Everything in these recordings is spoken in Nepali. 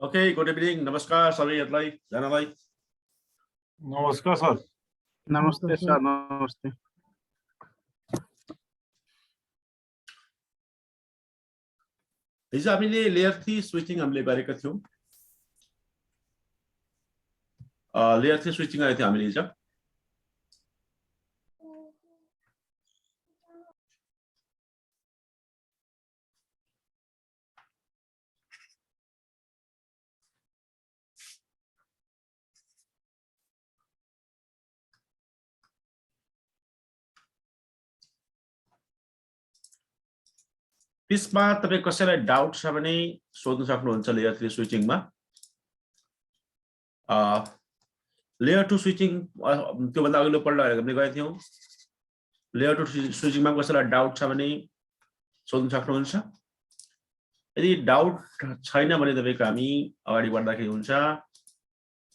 ओके, गुड इभिनिङ, नमस्कार सबैहरूलाई जनालाई। नमस्कार सर। नमस्ते सर, नमस्ते। हिजो हामीले लेयर 3 स्विचिङ हामीले गरेका थियौं। लेयर 3 स्विचिङ गरेको थियो हामीले हिजो। त्यसमा तपाई कसैलाई डाउट छ भने सोध्न सक्नुहुन्छ लेयर 3 स्विचिङमा। लेयर 2 स्विचिङ त्यो भन्दा अघिल्लो पल्ट हामीले गएको थियौं। लेयर 2 स्विचिङमा कसैलाई डाउट छ भने सोध्न सक्नुहुन्छ। यदि डाउट छैन भने तपाईको हामी अगाडि बढ्दाखेरि हुन्छ।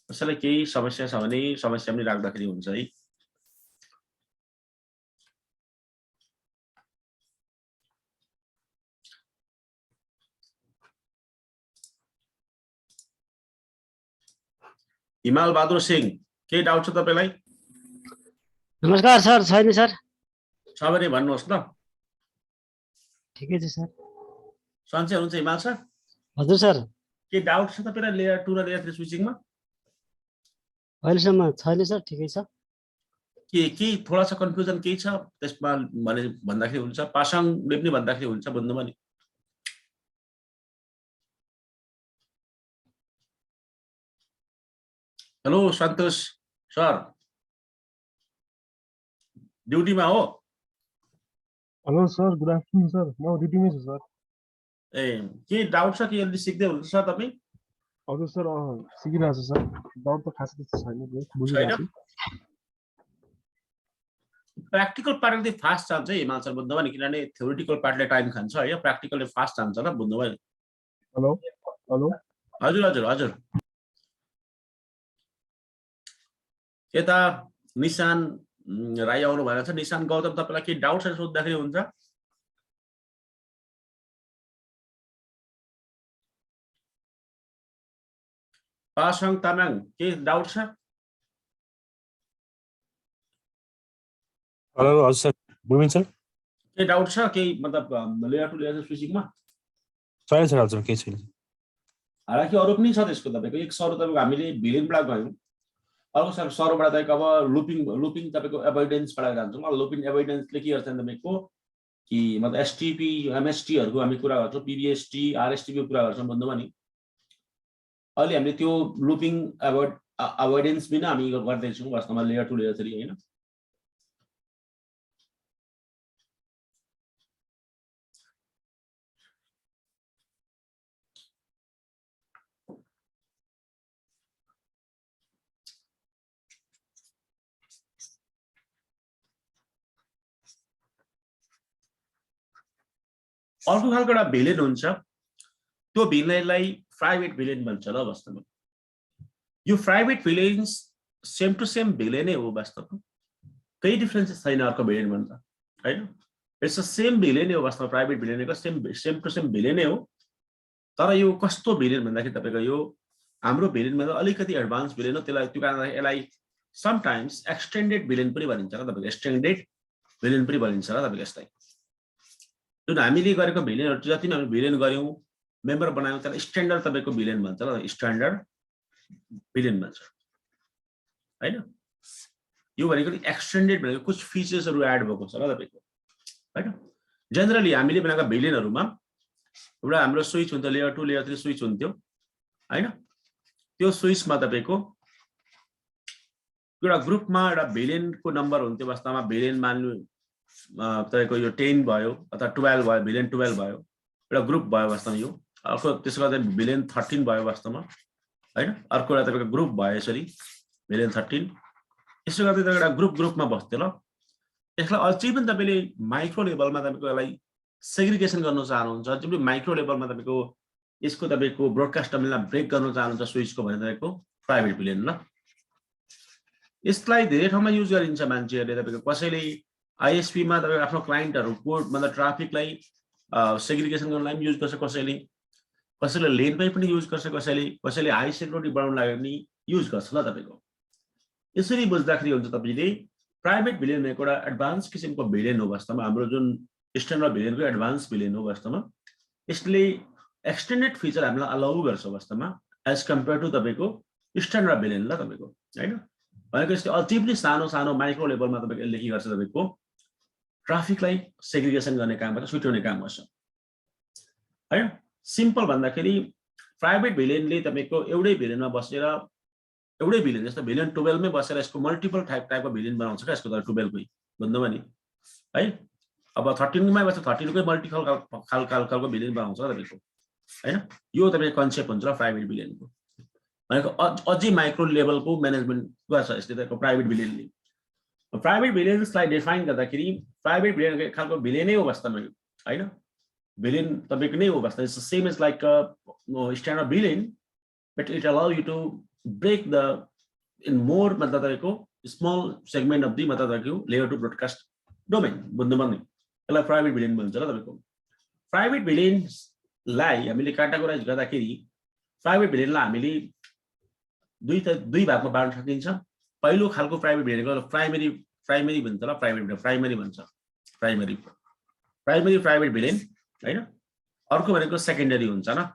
कसैलाई केही समस्या छ भने समस्या पनि राख्दाखेरि हुन्छ है। हिमाल बहादुर सिंह, के डाउट छ तपाईलाई? नमस्कार सर। छैन सर। छ भने भन्नुहोस् न। ठिकै छ सर। सन्चै हुनुहुन्छ हिमाल सर? हजुर सर। के डाउट छ तपाईलाई लेयर 2 र लेयर 3 स्विचिङमा? अहिलेसम्म छैन सर, ठिकै छ। के थोडा सा कन्फ्युजन केही छ त्यसमा भने भन्दाखेरि हुन्छ। पासाङले पनि भन्दाखेरि हुन्छ भन्नुमा नि। हेलो सन्तोष सर, ड्युटीमा हो? Hello sir, good afternoon sir. म ड्युटीमै छु सर। ए, के डाउट छ कि अलि सिक्दै हुनुहुन्छ सर तपाई? हजुर सर, सिकिरहेको छु सर। डाउट त खासै त्यस्तो छैन, बुझिरहेको छु। प्र्याक्टिकल पार्ट अलिकति फास्ट जान्छ है हिमाल सर, बुझ्नुभयो नि, किनभने थ्योरिटिकल पार्टले टाइम खान्छ है, प्र्याक्टिकलले फास्ट जान्छ ल, बुझ्नुभयो नि। Hello hello. हजुर हजुर हजुर। यता निशान राई आउनु भएको छ। निशान गौतम, तपाईलाई के डाउट छ सोध्दाखेरि हुन्छ। पासाङ तामाङ, के डाउट छ? हेलो हजुर सर, बुझिन्छ सर? के डाउट छ केही मतलब लेयर 2 लेयर 3 स्विचिङमा? छैन सर, हजुर केही छैन। हालाकि अरु पनि छ त्यसको। तपाईको एक सरो तपाईको हामीले भिलेनबाट गयौं। अर्को सरोबाट तपाईको अब लुपिङ तपाईको एभोइडेन्सबाट जान्छौं। अब लुपिङ एभोइडेन्सले के गर्छ तपाईको कि मतलब एसटीपी एमएसटी हरुको हामी कुरा गर्छौं, पीबीएसटी आरएसटी को कुरा गर्छौं भन्नुमा नि। अहिले हामीले त्यो लुपिङ एभोइडेन्स बिना हामी गर्दै छौं वास्तवमा लेयर 2 लेयर 3 हैन। अर्को खालको एउटा भिलेन हुन्छ। त्यो भिलेनलाई प्राइभेट भिलेन भन्छ ल वास्तवमा। यो प्राइभेट भिलेन्स सेम टु सेम भिलेनै हो वास्तवमा। केही डिफरेन्स छैन अर्को भिलेन भन्दा हैन। इट्स अ सेम भिलेन हो वास्तवमा। प्राइभेट भिलेनको सेम टु सेम भिलेनै हो। तर यो कस्तो भिलेन भन्दाखेरि तपाईको यो हाम्रो भिलेन भन्दा अलिकति एडभान्स भिलेन हो। त्यसलाई त्यो कारणले यसलाई समटाइम्स एक्सटेन्डेड भिलेन पनि भनिन्छ ल तपाईको। एक्सटेन्डेड भिलेन पनि भनिन्छ ल तपाईको यसलाई। जुन हामीले गरेको भिलेनहरु जति हामी भिलेन गर्यौं, मेम्बर बनायौं, त्यसलाई स्ट्यान्डर्ड तपाईको भिलेन भन्छ ल। स्ट्यान्डर्ड भिलेन भन्छ हैन। यो भनेको एक्सटेन्डेड भनेको कुछ फिचर्सहरु एड भएको छ ल तपाईको हैन। जनरली हामीले बनाएका भिलेनहरुमा एउटा हाम्रो स्विच हुन्छ, लेयर 2 लेयर 3 स्विच हुन्थ्यो हैन। त्यो स्विचमा तपाईको एउटा ग्रुपमा एउटा भिलेनको नम्बर हुन्थ्यो वास्तवमा। भिलेन मान्नु तपाईको यो 10 भयो अथवा 12 भयो, भिलेन 12 भयो, एउटा ग्रुप भयो वास्तवमा यो। अर्को त्यसको चाहिँ भिलेन 13 भयो वास्तवमा हैन। अर्को एउटा तपाईको ग्रुप भयो यसरी भिलेन 13। यसो गर्दै तपाईको एउटा ग्रुपमा बस्थ्यो ल। यसलाई अझै पनि तपाईले माइक्रो लेभलमा तपाईको यसलाई सेग्रिगेसन गर्न चाहनुहुन्छ, अझै पनि माइक्रो लेभलमा तपाईको यसको तपाईको ब्रोडकास्ट टर्मिनललाई ब्रेक गर्न चाहनुहुन्छ स्विचको भने तपाईको प्राइभेट भिलेन ल। यसलाई धेरै ठाउँमा युज गरिन्छ मान्छेहरुले। तपाईको कसैले आईएसपी मा तपाईको आफ्नो क्लाइन्टहरुको मतलब ट्राफिकलाई सेग्रिगेसन गर्नलाई पनि युज गर्छ कसैले। कसैले लेनमै पनि युज गर्छ, कसैले हाई सेक्युरिटी बनाउन लाग्यो भने युज गर्छ ल तपाईको। यसरी बुझ्दाखेरि हुन्छ तपाईले प्राइभेट भिलेन भनेको एउटा एडभान्स किसिमको भिलेन हो वास्तवमा। हाम्रो जुन स्ट्यान्डर्ड भिलेनको एडभान्स भिलेन हो वास्तवमा। यसले एक्सटेन्डेड फिचर हामीलाई अलाउ गर्छ वास्तवमा एज कम्पेयर टु तपाईको स्ट्यान्डर्ड भिलेन ल तपाईको, हैन? भनेको यसले अझै पनि सानो सानो माइक्रो लेभलमा तपाईको यसले के गर्छ, तपाईको ट्राफिकलाई सेग्रिगेसन गर्ने काम गर्छ, छुट्याउने काम गर्छ, हैन? सिम्पल भन्दाखेरि प्राइभेट भिलेनले तपाईको एउटै भिलेनमा बसेर एउटै भिलेन जस्तो भिलेन 12 मै बसेर यसको मल्टिपल टाइपको भिलेन बनाउँछ क्या यसको त 12 कै भन्नुमा नि, है? अब 13 मै बसेर 13 कै मल्टिपल खालको भिलेन बनाउँछ तपाईको, हैन? यो तपाईको कन्सेप्ट हुन्छ प्राइभेट भिलेनको। भनेको अझै माइक्रो लेभलको म्यानेजमेन्ट गर्छ यसले तपाईको प्राइभेट भिलेनले। प्राइभेट भिलेन्सलाई डिफाइन गर्दाखेरि प्राइभेट भिलेन एक खालको भिलेनै हो वास्तवमा, हैन? भिलेन तपाईको नै हो वास्तवमा। It's same as like standard villain but it allow you to break the in more मतलब तपाईको स्मल सेगमेन्ट अफ द मतलब तपाईको लेयर टु ब्रोडकास्ट डोमेन बुझ्नु पर्ने, यसलाई प्राइभेट भिलेन भन्छ ल तपाईको। प्राइभेट भिलेनलाई हामीले क्याटेगोराइज गर्दाखेरि प्राइभेट भिलेनलाई हामीले दुई भागमा बाँड्न सकिन्छ। पहिलो खालको प्राइभेट भिलेनको प्राइमरी भन्छ ल, प्राइमरी भन्छ, प्राइमरी प्राइभेट भिलेन, हैन? अर्को भनेको सेकेन्डरी हुन्छ न,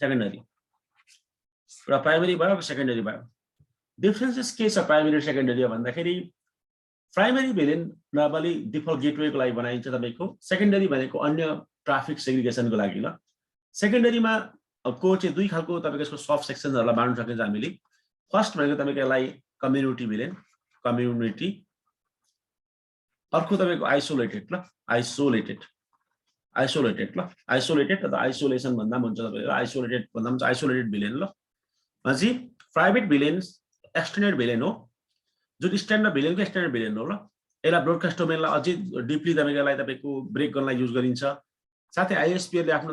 सेकेन्डरी र प्राइमरी भयो सेकेन्डरी भयो। डिफरेन्सेस के छ प्राइमरी र सेकेन्डरी भन्दाखेरि प्राइमरी भिलेन नर्मली डिफल्ट गेटवेको लागि बनाइन्छ तपाईको। सेकेन्डरी भनेको अन्य ट्राफिक सेग्रिगेसनको लागि ल। सेकेन्डरीमा को चाहिँ दुई खालको तपाईको यसको सब सेक्सनहरुलाई बाँड्न सकिन्छ हामीले। फर्स्ट भनेको तपाईको यसलाई कम्युनिटी भिलेन, कम्युनिटी। अर्को तपाईको आइसोलेटेड ल, आइसोलेटेड ल, आइसोलेटेड अथवा आइसोलेसन भन्दा पनि हुन्छ तपाईको, आइसोलेटेड भन्दा पनि आइसोलेटेड भिलेन ल। पछि प्राइभेट भिलेन एक्सटेन्डेड भिलेन हो, जुन स्ट्यान्डर्ड भिलेनको एक्सटेन्डेड भिलेन हो ल। यसलाई ब्रोडकास्ट डोमेनलाई अझै डिपली तपाईकोलाई तपाईको ब्रेक गर्नलाई युज गरिन्छ। साथै आइएसपीले आफ्नो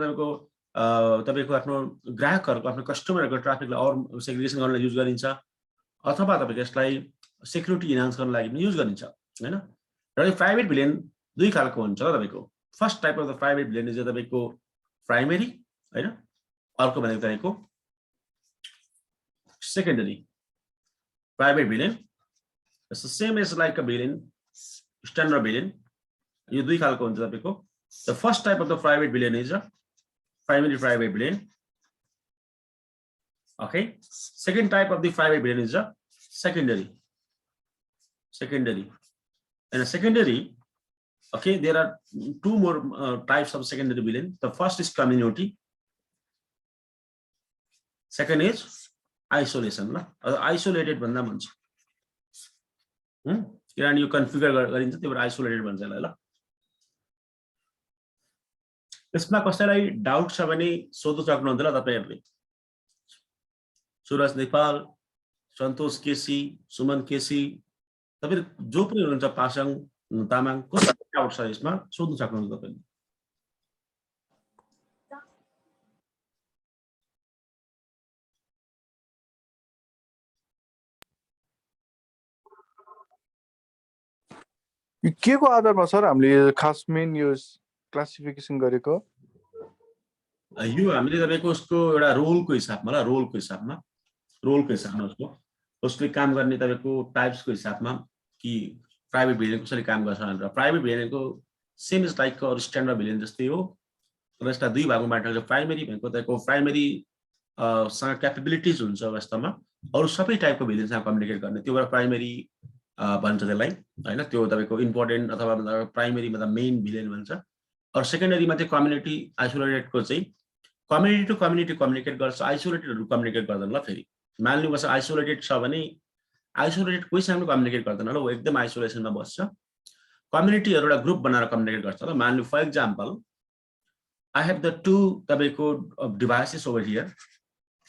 तपाईको आफ्नो ग्राहकहरुको आफ्नो कस्टमरहरुको ट्राफिकलाई अर सेग्रिगेसन गर्नलाई युज गरिन्छ, अथवा तपाईको यसलाई सेक्युरिटी इन्हान्स गर्नलाई लागि पनि युज गरिन्छ, हैन? र यो प्राइभेट भिलेन दुई खालको हुन्छ ल तपाईको। First type of the private villain is तपाईको प्राइमरी, हैन? अर्को भनेको तपाईको secondary private villain. It's the same as like a villain, standard villain. You दुई खालको हुन्छ तपाईको। The first type of the private villain is a primary private villain. Okay. Second type of the private villain is a secondary. And a secondary, okay, there are two more types of secondary villain. The first is community. Second is isolation ल, आइसोलेटेड भन्दा भन्छ, किनभने यो कन्फिगर गरिन्छ त्यही भएर आइसोलेटेड भन्छ यसलाई ल। यसमा कसैलाई डाउट छ भने सोध्न सक्नुहुन्छ ल तपाईहरुले। सुरज नेपाल, सन्तोष केसी, सुमन केसी, तपाईहरु जो पनि हुनुहुन्छ, पासाङ तामाङ, कसैलाई डाउट छ यसमा सोध्न सक्नुहुन्छ तपाईले। के को आधारमा सर हामीले खास मेन यो क्लासिफिकेसन गरेको? यो हामीले तपाईको उसको एउटा रोलको हिसाबमा ल, रोलको हिसाबमा उसले काम गर्ने तपाईको टाइप्सको हिसाबमा कि प्राइभेट भिलेन कसरी काम गर्छ भनेर। प्राइभेट भिलेनको सेम इज लाइक अरु स्ट्यान्डर्ड भिलेन जस्तै हो, र यसलाई दुई भागमा बाँडेको छ। प्राइमरी भनेको तपाईको प्राइमरी सँग क्यापेबिलिटिज हुन्छ वास्तवमा अरु सबै टाइपको भिलेनसँग कम्युनिकेट गर्ने, त्यो भएर प्राइमरी भन्छ त्यसलाई, हैन? त्यो तपाईको इम्पोर्टेन्ट अथवा प्राइमरी मतलब मेन भिलेन भन्छ। और सेकेन्डरीमा चाहिँ कम्युनिटी आइसोलेटेडको चाहिँ कम्युनिटी टु कम्युनिटी कम्युनिकेट गर्छ, आइसोलेटेडहरु कम्युनिकेट गर्दैन ल। फेरि मान्नुपर्छ आइसोलेटेड छ भने आइसोलेटेड कोहीसँग कम्युनिकेट गर्दैन ल, ऊ एकदम आइसोलेसनमा बस्छ। कम्युनिटीहरु एउटा ग्रुप बनाएर कम्युनिकेट गर्छ ल। मान्नु for example I have the two tobacco devices over here.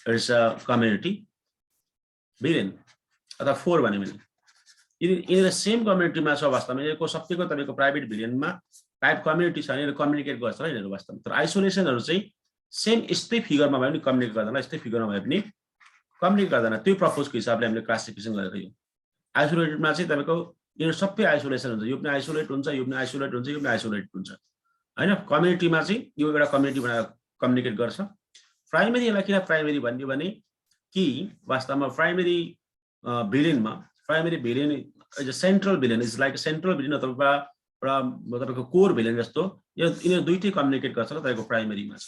There's a community villain. Other four one in the same community mass of Astam, subsequent tobacco private villain ma type communities are communicate with Astam. Isolation or say same step figure ma communicate with the step figure of communicate with two propose classification. Isolated mass tobacco in sub isolation, you can isolate unsa, you can isolate unsa, you can isolate unsa. I know community massing, you got a community communicate गर्छ। प्राइमेरीलाई किन प्राइमेरी भन्यो भने कि वास्तवमा प्राइमेरी भिलेनमा primary villain is a central villain, is like central villain अथवा एउटा तपाईँको कोर भिलेन जस्तो यो यिनीहरू दुईटै कम्युनिकेट गर्छ र तपाईँको प्राइमेरीमा छ।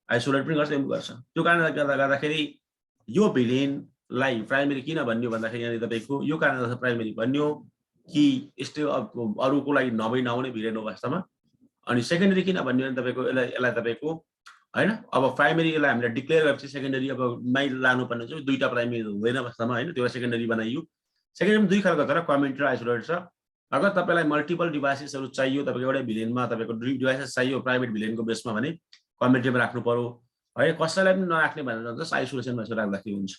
आइसोलेट पनि गर्छ, यो पनि गर्छ। त्यो कारणले गर्दाखेरि यो भिलेनलाई प्राइमेरी किन भन्यो भन्दाखेरि यहाँ तपाईँको यो कारणले प्राइमेरी भन्यो कि यस्तो अरूको लागि नआउने भिलेन हो वास्तवमा। अनि सेकेन्डरी किन भन्यो भने तपाईँको यसलाई तपाईँको हैन अब प्राइमेरी यसलाई हामीले डिक्लेयर गरेपछि सेकेन्डरी अब माइ लानुपर्ने चाहिँ दुईटा प्राइमेरी हुँदैन वास्तवमा हैन, त्यो सेकेन्डरी बनाइयो। सेकेन्डरी दुई खालको छ र कम्युनिटी र आइसोलेटेड छ। अगर तपाईँलाई मल्टिपल डिभाइसेसहरू चाहियो, तपाईँको एउटै भिलेनमा तपाईँको डिभाइसेस चाहियो प्राइभेट भिलेनको बेसमा भने कम्युनिटीमा राख्नु पर्यो है। कसैलाई पनि नराख्ने भनेर जस्ट आइसोलेसनमा यसो राख्दाखेरि हुन्छ।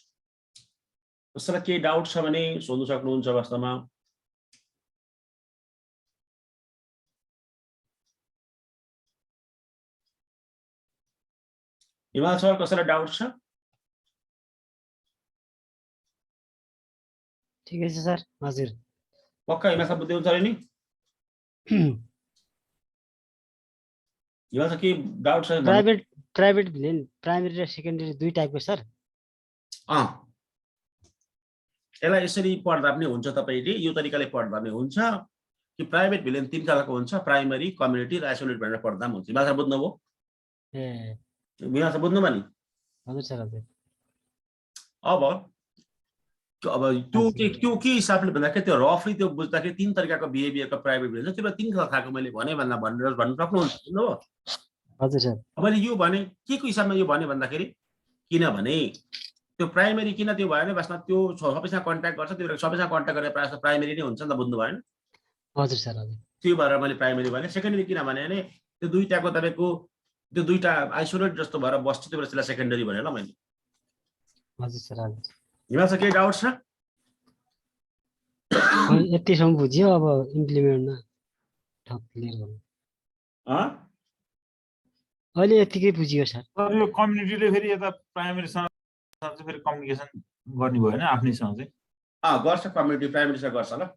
कसैलाई केही डाउट छ भने सोध्नु सक्नुहुन्छ वास्तवमा। हिमाल सर कसैलाई डाउट छ? ठिकै छ सर। हजुर पक्का हिमाल सर बुझ्दै हुन्छ अरे नि? हिमाल सर के डाउट छ? प्राइभेट भिलेन प्राइमेरी र सेकेन्डरी दुई टाइपको सर। यसलाई यसरी पढ्दा पनि हुन्छ, तपाईँले यो तरिकाले पढ्दा पनि हुन्छ कि प्राइभेट भिलेन तीन खालको हुन्छ, प्राइमरी, कम्युनिटी र आइसोलेट भनेर पढ्दा पनि हुन्छ। हिमाल सर बुझ्नुभयो? ए हिमाल सर बुझ्नुभयो नि? हजुर सर हजुर। अब त्यो के हिसाबले भन्दाखेरि त्यो रफली त्यो बुझ्दाखेरि तीन तरिकाको बिहेभियरको प्राइभेट भिलेन छ। त्यो तीन खालको मैले भने भनेर भन्नु सक्नुहुन्छ बुझ्नुभयो? हजुर सर। मैले यो भने के को हिसाबमा यो भने भन्दाखेरि किनभने त्यो प्राइमेरी किन त्यो भयो भने वास्तवमा त्यो सबैसँग कन्ट्याक्ट गर्छ, त्यो सबैसँग कन्ट्याक्ट गरेर प्रायः प्राइमेरी नै हुन्छ नि त, बुझ्नु भएन? हजुर सर हजुर। त्यो भएर मैले प्राइमेरी भने। सेकेन्डरी किन भने त्यो दुईटाको तपाईँको त्यो दुईटा आइसोलेट जस्तो भएर बस्छ, त्यो भएर त्यसलाई सेकेन्डरी भनेर मैले। हजुर सर हजुर। हिमाल सर केही डाउट छ? यतिसम्म बुझ्यो, अब इम्प्लिमेन्टमा ठप क्लियर गर्नु। अहिले यतिकै बुझियो सर। यो कम्युनिटीले फेरि यता प्राइमेरीसँग चाहिँ फेरि कम्युनिकेसन गर्ने भएन आफ्नैसँग चाहिँ? गर्छ, कम्युनिटी प्राइमेरीसँग गर्छ ल।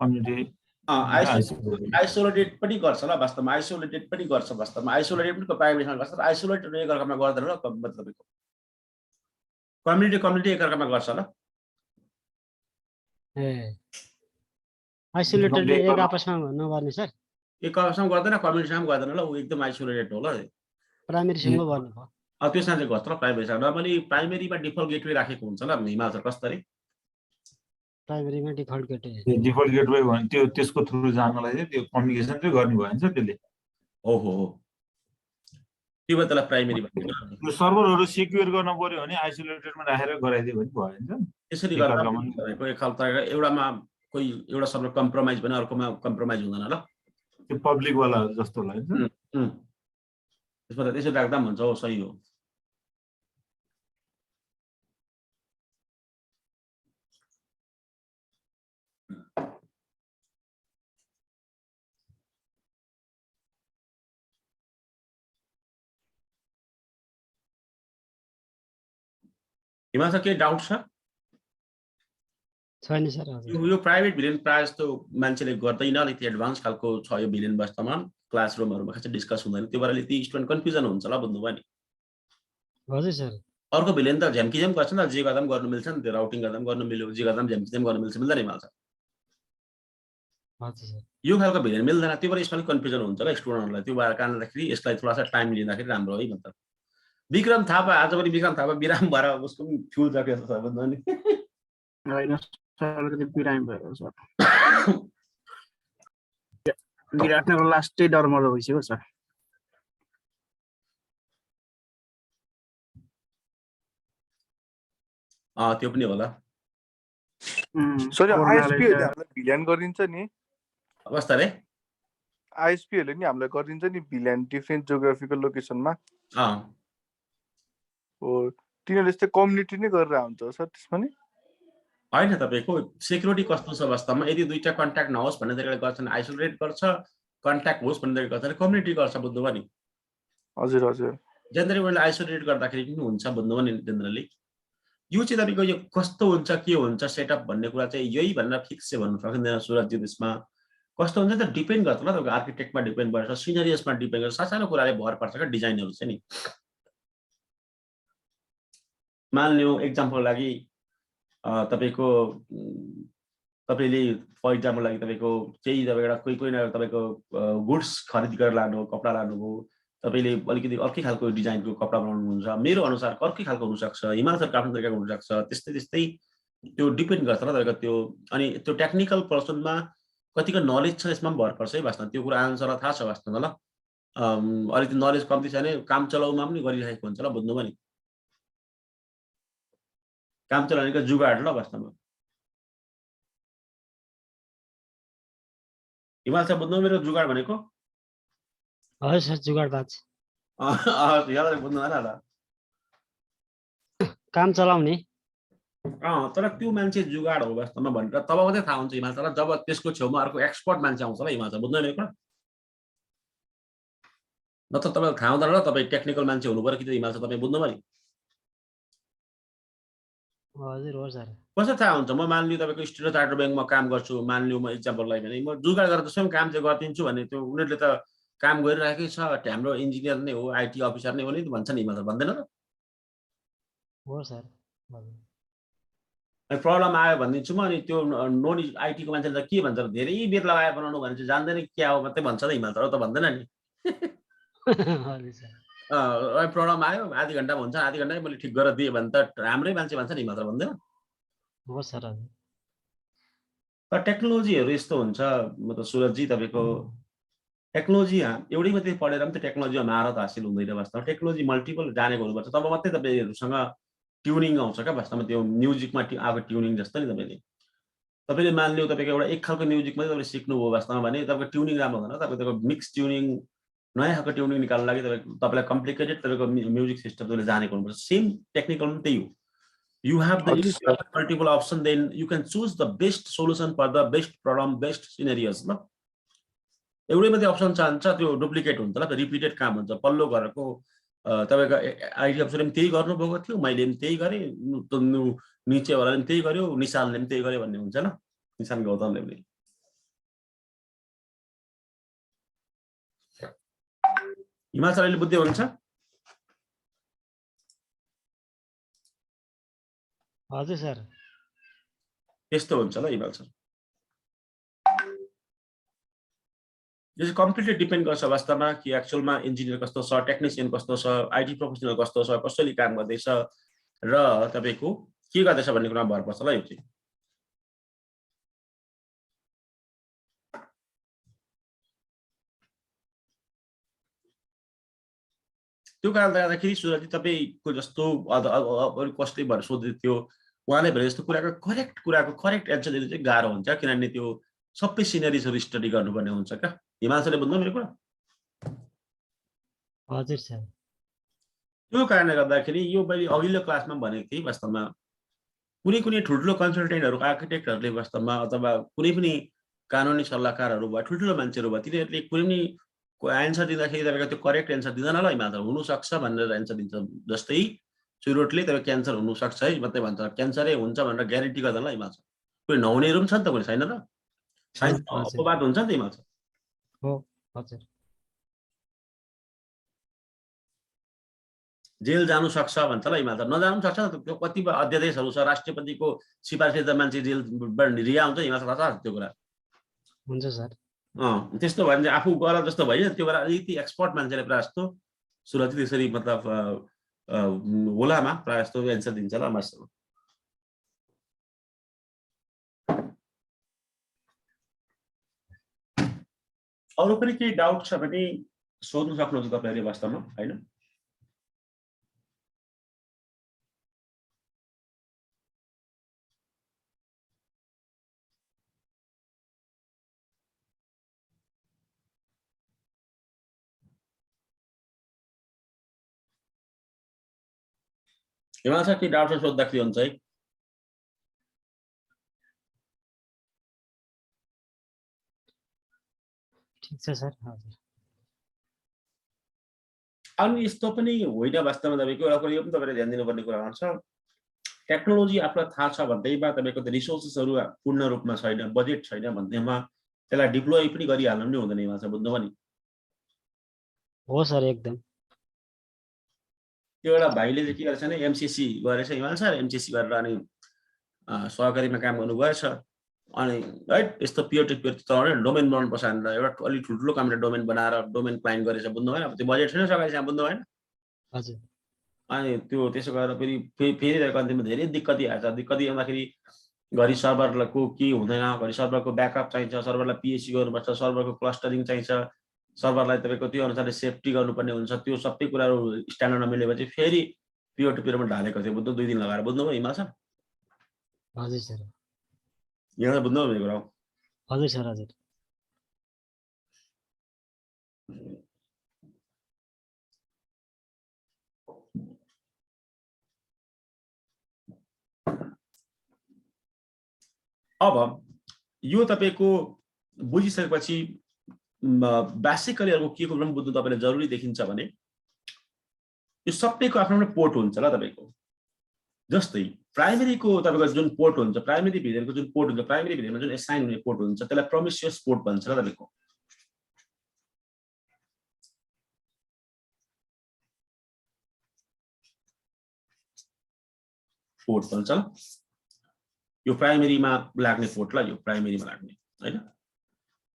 कम्युनिटी आइसोलेटेड पनि गर्छ ल वास्तवमा, आइसोलेटेड पनि गर्छ वास्तवमा। आइसोलेटेड पनि प्राइमेरीसँग गर्छ, तर आइसोलेटेड एकअर्कामा गर्दैन ल। तपाईँको कम्युनिटी एकअर्कामा गर्छ ल। ए आइसोलेटेड एक आपसमा नगर्ने सर? एक आपसमा गर्दैन, कम्युनिटीसँग गर्दैन ल। ऊ एकदम आइसोलेटेड हो ल। प्राइमेरीसँग गर्नु भयो? त्यसमा चाहिँ गर्छ ल प्राइमेरीसँग। नर्मली प्राइमेरीमा डिफल्ट गेटवे राखेको हुन्छ ल। हिमाल सर कसरी प्राइमेरीमा डिफल्ट गेटवे भयो भने त्यो त्यसको थ्रु जानलाई चाहिँ त्यो कम्युनिकेसन चाहिँ गर्ने भयो नि त्यसले। हो त्यो भएर त्यसलाई प्राइमेरी भन्छ। यो सर्भरहरू सिक्योर गर्न पर्यो भने आइसोलेटेडमा राखेर गराइदियो भने भयो नि। त्यसरी गर्दा तपाईँको एक खालको एउटामा कोही एउटा सर्भर कम्प्रोमाइज भने अर्कोमा कम्प्रोमाइज हुँदैन ल। त्यो पब्लिक वाला जस्तो लाग्छ। त्यसमा त त्यसरी राख्दा पनि हुन्छ। हो सही हो। हिमाल सर केही डाउट छ? छैन सर हजुर। यो प्राइभेट भिलेन प्रायः जस्तो मान्छेले गर्दैन, अलिकति एडभान्स खालको छ यो भिलेन वास्तवमा। क्लासरुमहरूमा खासै डिस्कस हुँदैन, त्यो भएर अलिकति स्टुडेन्ट कन्फ्युजन हुन्छ ल, बुझ्नुभयो नि? हजुर सर। अर्को भिलेन त झ्याम्किझ्याम गर्छ नि त, जे गर्दा पनि गर्नु मिल्छ नि, त्यो राउटिङ गर्दा पनि गर्नु मिल्यो, जे गर्दा पनि झ्याम्किझ्याम गर्नु मिल्छ, मिल्दैन हिमाल सर? हजुर सर। यो खालको भिलेन मिल्दैन, त्यो भएर यसमा अलिक कन्फ्युजन हुन्छ ल स्टुडेन्टहरूलाई। त्यो भएर कारणदाखेरि यसलाई थोडा सा टाइम लिँदाखेरि राम्रो है मतलब। विक्रम थापा आजभोलि विक्रम थापा बिराम भएर उसको पनि फ्युल जाके जस्तो छ बुझ्नु नि? होइन सर, अलिकति बिरामी भयो सर। विराटको लास्टै डरमर भइसक्यो सर। त्यो पनि होला। सर आइएसपीहरूले हामीलाई भिल्यान गरिदिन्छ नि? अवस्था रे आइएसपीहरूले नि हामीलाई गरिदिन्छ नि भिल्यान डिफ्रेन्ट जियोग्राफिकल लोकेसनमा? हो, तिनीहरूले चाहिँ कम्युनिटी नै गरेर हुन्छ सर त्यसमा नि? होइन, तपाईँको सेक्युरिटी कस्तो छ वास्तवमा, यदि दुईटा कन्ट्याक्ट नहोस् भन्ने तरिकाले गर्छन् आइसोलेट गर्छ, कन्ट्याक्ट होस् भन्ने तरिकाले गर्छ कम्युनिटी गर्छ, बुझ्नुभयो नि? हजुर हजुर। जेनरली मैले आइसोलेट गर्दाखेरि पनि हुन्छ, बुझ्नुभयो नि? जेनरली यो चाहिँ तपाईँको यो कस्तो हुन्छ के हुन्छ सेटअप भन्ने कुरा चाहिँ यही भनेर फिक्स चाहिँ भन्नु सकिँदैन सुरज जी। त्यसमा कस्तो हुन्छ त डिपेन्ड गर्छ ल तपाईँको आर्किटेक्टमा डिपेन्ड गर्छ सिनेरियसमा डिपेन्ड गर्छ सानो कुराले भर पर्छ क्या डिजाइनहरू चाहिँ नि मानिलिउँ एक्जाम्पल लागि तपाईँको तपाईँले फर इक्जाम्पल लागि तपाईँको केही तपाईँ एउटा कोही तपाईँको गुड्स खरिद गरेर लानु कपडा लानुभयो तपाईँले अलिकति अर्कै खालको डिजाइनको कपडा बनाउनुहुन्छ मेरो अनुसार अर्कै खालको हुनसक्छ हिमाल सरको आफ्नो तरिकाको हुनसक्छ त्यस्तै त्यो डिपेन्ड गर्छ ल तपाईँको त्यो अनि त्यो टेक्निकल पर्सनमा कतिको नलेज छ यसमा पनि भर पर्छ है वास्तवमा त्यो कुरा आन्सरलाई थाहा छ वास्तवमा ल अलिकति नलेज कम्ती छ भने काम चलाउमा पनि गरिरहेको हुन्छ ल बुझ्नुभयो नि काम चलाउनेको जुगाड ल वास्तवमा हिमाल सर बुझ्नु मेरो जुगाड भनेको हजुर सर जुगाडबाज यहाँलाई बुझ्नु भएन होला काम चलाउने तर त्यो मान्छे जुगाड हो वास्तवमा भनेर तब मात्रै थाहा हुन्छ हिमाल सरलाई जब त्यसको छेउमा अर्को एक्सपर्ट मान्छे आउँछ ल हिमाल सर बुझ्नु मेरो कुरा नत्र तपाईँलाई थाहा हुँदैन ल तपाईँ टेक्निकल मान्छे हुनु पर्यो कि त हिमाल सर तपाईँ बुझ्नु भयो नि हजुर हो सर कसरी थाहा हुन्छ म मानिलिउँ तपाईँको स्टेट चार्टर ब्याङ्कमा काम गर्छु मानिलिउँ म एक्जाम्पललाई भने म जुगाड गरेर त स्वयं काम चाहिँ गरिदिन्छु भने त्यो उनीहरूले त काम गरिरहेकै छ हाम्रो इन्जिनियर नै हो आइटी अफिसर नै हो नि भन्छ नि हिमाल सर भन्दैन र हो सर प्रब्लम आयो भनिदिन्छु म अनि त्यो नन आइटीको मान्छेले त के भन्छ धेरै बेर लगाएर बनाउनु भने चाहिँ जान्दैन क्या हो मात्रै भन्छ त हिमाल सर त भन्दैन नि प्रब्लम आयो आधी घन्टामा हुन्छ आधी घन्टामै मैले ठिक गरेर दिएँ भने त राम्रै मान्छे भन्छ नि हिमाल सर भन्दैन हो सर तर टेक्नोलोजीहरू यस्तो हुन्छ मतलब सुरजजी तपाईँको टेक्नोलोजी एउटै मात्रै पढेर पनि त टेक्नोलोजीमा महारत हासिल हुँदैन वास्तवमा टेक्नोलोजी मल्टिपल जानेको हुनुपर्छ तब मात्रै तपाईँहरूसँग ट्युनिङ आउँछ क्या वास्तवमा त्यो म्युजिकमा आएको ट्युनिङ जस्तो नि तपाईँले मानिलिउँ तपाईँको एउटा एक खालको म्युजिक मात्रै तपाईँले सिक्नुभयो वास्तवमा भने तपाईँको ट्युनिङ राम्रो हुँदैन तपाईँको मिक्स ट्युनिङ नयाँ खालको ट्युनिङ निकाल्नु लागि तपाईँलाई कम्प्लिकेटेड तपाईँको म्युजिक सिस्टम तपाईँले जानेको हुनुपर्छ सेम टेक्निकल पनि त्यही हो you have the multiple option then you can choose the best solution for the best problem best scenarios ल एउटै मात्रै अप्सन चाहन्छ त्यो डुप्लिकेट हुन्छ ल रिपिटेड काम हुन्छ पल्लो घरको तपाईँको आइटी अफिसरले पनि त्यही गर्नुभएको थियो मैले पनि त्यही गरेँ निचेवालाले पनि त्यही गर्यो निशानले पनि त्यही गर्यो भन्ने हुन्छ ल निशान गौतमले पनि हिमाल सरले बुझ्दै हुनुहुन्छ हजुर सर त्यस्तो हुन्छ ल हिमाल सर यो चाहिँ कम्प्लिटली डिपेन्ड गर्छ वास्तवमा कि एक्चुअलमा इन्जिनियर कस्तो छ टेक्निसियन कस्तो छ आइटी प्रोफेसनल कस्तो छ कसरी काम गर्दैछ र तपाईँको के गर्दैछ भन्ने कुरामा भर पर्छ ल यो चाहिँ त्यो कारणले गर्दाखेरि सुरजी तपाईँको जस्तो अरू कसले भएर सोध्दै थियो उहाँले भने जस्तो कुराको करेक्ट एन्सर दिनु चाहिँ गाह्रो हुन्छ किनभने त्यो सबै सिनेरिजहरू स्टडी गर्नुपर्ने हुन्छ क्या हिमाल सरले बुझ्नु मेरो कुरा हजुर सर त्यो कारणले गर्दाखेरि यो मैले अघिल्लो क्लासमा भनेको थिएँ वास्तवमा कुनै ठुल्ठुलो कन्सल्टेन्टहरू आर्किटेक्टहरूले वास्तवमा अथवा कुनै पनि कानुनी सल्लाहकारहरू भयो ठुल्ठुलो मान्छेहरू भयो तिनीहरूले कुनै पनि एन्सर दिँदाखेरि तपाईँको त्यो करेक्ट एन्सर दिँदैन ल हिमाल सर हुनसक्छ भनेर एन्सर दिन्छ जस्तै चुरोटले तपाईँ क्यान्सर हुनसक्छ है मात्रै भन्छ क्यान्सरै हुन्छ भनेर ग्यारेन्टी गर्दैन ल हिमाल सर कुनै नहुनेहरू पनि छ नि त कुनै छैन र साइन्स अपवाद हुन्छ नि त हिमाल सर हो हजुर जेल जानु सक्छ भन्छ ल हिमाल सर नजानु सक्छ त्यो कतिपय अध्यादेशहरू छ राष्ट्रपतिको सिफारिस मान्छे जेलबाट रिहा हुन्छ हिमाल सर थाहा छ त्यो कुरा हुन्छ सर त्यस्तो भयो भने चाहिँ आफू गर जस्तो भयो त्यो बेला अलिकति एक्सपर्ट मान्छेले प्रायः जस्तो सुरज त्यसरी मतलब होलामा प्रायः जस्तो एन्सर दिन्छ ल मास्टर अरू पनि केही डाउट छ भने सोध्नु सक्नुहुन्छ तपाईँहरूले वास्तवमा होइन हिमाल सर केही डाउट सोद्धाखेरि हुन्छ है ठिक छ सर हजुर अनि यस्तो पनि होइन वास्तवमा तपाईँको एउटा कुरा यो पनि तपाईँले ध्यान दिनुपर्ने कुरा हुन्छ टेक्नोलोजी आफूलाई थाहा छ भन्दैमा तपाईँको त रिसोर्सेसहरू पूर्ण रूपमा छैन बजेट छैन भन्नेमा त्यसलाई डिप्लोय पनि गरिहाल्नु नि हुँदैन हिमाल सर, बुझ्नुभयो नि। हो सर एकदम। त्यो एउटा भाइले चाहिँ के गरेछ भने एमसिसी गरेछ हिमाल सर, एमसिसी गरेर अनि सहकारीमा काम गर्नुभएछ, अनि राइट यस्तो पियर टु पियर चलाउने डोमेन बनाउनु पर्छ भनेर एउटा अलिक ठुल्ठुलो कम्प्युटर डोमेन बनाएर डोमेन क्लाइन्ट गरेछ, बुझ्नु भएन। अब त्यो बजेट छैन सरकारी, बुझ्नु भएन। हजुर अनि त्यो त्यसो गरेर फेरि कन्तीमा धेरै दिक्कती आएछ। दिक्कती आउँदाखेरि घरि सर्भरको के हुँदैन, घरि सर्भरको ब्याकअप चाहिन्छ, सर्भरलाई पिएचसी गर्नुपर्छ, सर्भरको क्लस्टरिङ चाहिन्छ, सर्भरलाई तपाईँको त्यो अनुसारले सेफ्टी गर्नुपर्ने हुन्छ। त्यो सबै कुराहरू स्ट्यान्डर्ड नमिलेपछि फेरि पियर टु पियरमा ढालेको थियो, बुझ्नु, 2 दिन लगाएर, बुझ्नुभयो हिमाल सर। हजुर सर। यहाँ बुझ्नुभयो मेरो कुरा। हजुर सर हजुर। अब यो तपाईँको बुझिसकेपछि बेसिकली अर्को के को पनि बुझ्नु तपाईँले जरुरी देखिन्छ भने यो सबैको आफ्नो आफ्नो पोर्ट हुन्छ ल तपाईँको। जस्तै प्राइमेरीको तपाईँको जुन पोर्ट हुन्छ, प्राइमेरी भिलेनको जुन पोर्ट हुन्छ, प्राइमेरी भिलेनमा जुन एसाइन हुने पोर्ट हुन्छ त्यसलाई प्रोमिसियस पोर्ट भन्छ ल तपाईँको। पोर्ट भन्छ ल, यो प्राइमेरीमा लाग्ने पोर्टलाई यो प्राइमेरीमा लाग्ने हैन।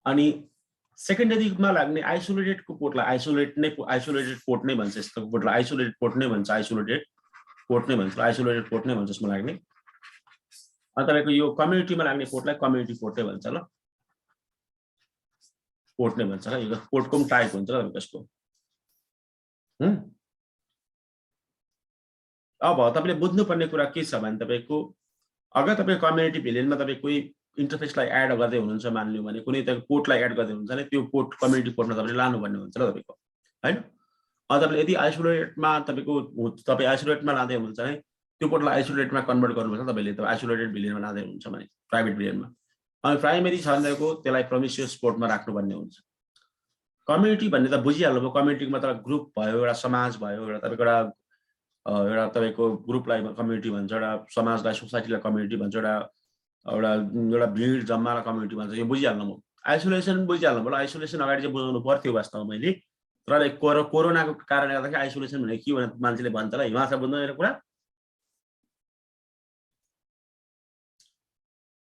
अनि सेकेन्डरीमा लाग्ने आइसोलेटेडको पोर्टलाई आइसोलेटेड पोर्ट नै भन्छ, यस्तो पोर्टलाई आइसोलेटेड पोर्ट नै भन्छ, आइसोलेटेड पोर्ट नै भन्छ, आइसोलेटेड पोर्ट नै भन्छ यसमा लाग्ने। अनि तपाईको यो कम्युनिटीमा लाग्ने पोर्टलाई कम्युनिटी पोर्ट नै भन्छ ल, पोर्ट नै भन्छ ल। यो पोर्टको पनि टाइप हुन्छ ल त्यसको। अब तपाईले बुझ्नुपर्ने कुरा के छ भने तपाईको अगर तपाईँ कम्युनिटी भिलेनमा तपाईँ कोही इन्टरफेसलाई एड गर्दै हुनुहुन्छ मान्लियो भने, कुनै तपाईँ पोर्टलाई एड गर्दै हुनुहुन्छ भने त्यो पोर्ट कम्युनिटी पोर्टमा तपाईँले लानुपर्ने हुन्छ ल तपाईँको हैन। तपाईँले यदि आइसोलेटेडमा तपाईँ आइसोलेटेडमा लाँदै हुनुहुन्छ भने त्यो पोर्टलाई आइसोलेटेडमा कन्भर्ट गर्नुपर्छ तपाईँले, त्यो आइसोलेटेड भिलेनमा लाँदै हुनुहुन्छ भने प्राइभेट भिलेनमा। अनि प्राइमेरी छ भनेको त्यसलाई प्रोमिसियस पोर्टमा राख्नुपर्ने हुन्छ। कम्युनिटी भन्ने त बुझिहाल्नु भयो, कम्युनिटीको मतलब ग्रुप भयो, एउटा समाज भयो, एउटा तपाईँको एउटा तपाईँको ग्रुपलाई कम्युनिटी भन्छ, एउटा समाजलाई सोसाइटीलाई कम्युनिटी भन्छ, एउटा भिड जम्मालाई कम्युनिटी भन्छ। यो बुझिहाल्नु म। आइसोलेसन बुझिहाल्नु भयो, आइसोलेसन अगाडि चाहिँ बुझाउनु पर्थ्यो वास्तवमा मैले, तर कोरोनाको कारणले गर्दाखेरि आइसोलेसन भने के भने मान्छेले भन्छ ल, हिमाल सर बुझ्नु मेरो कुरा।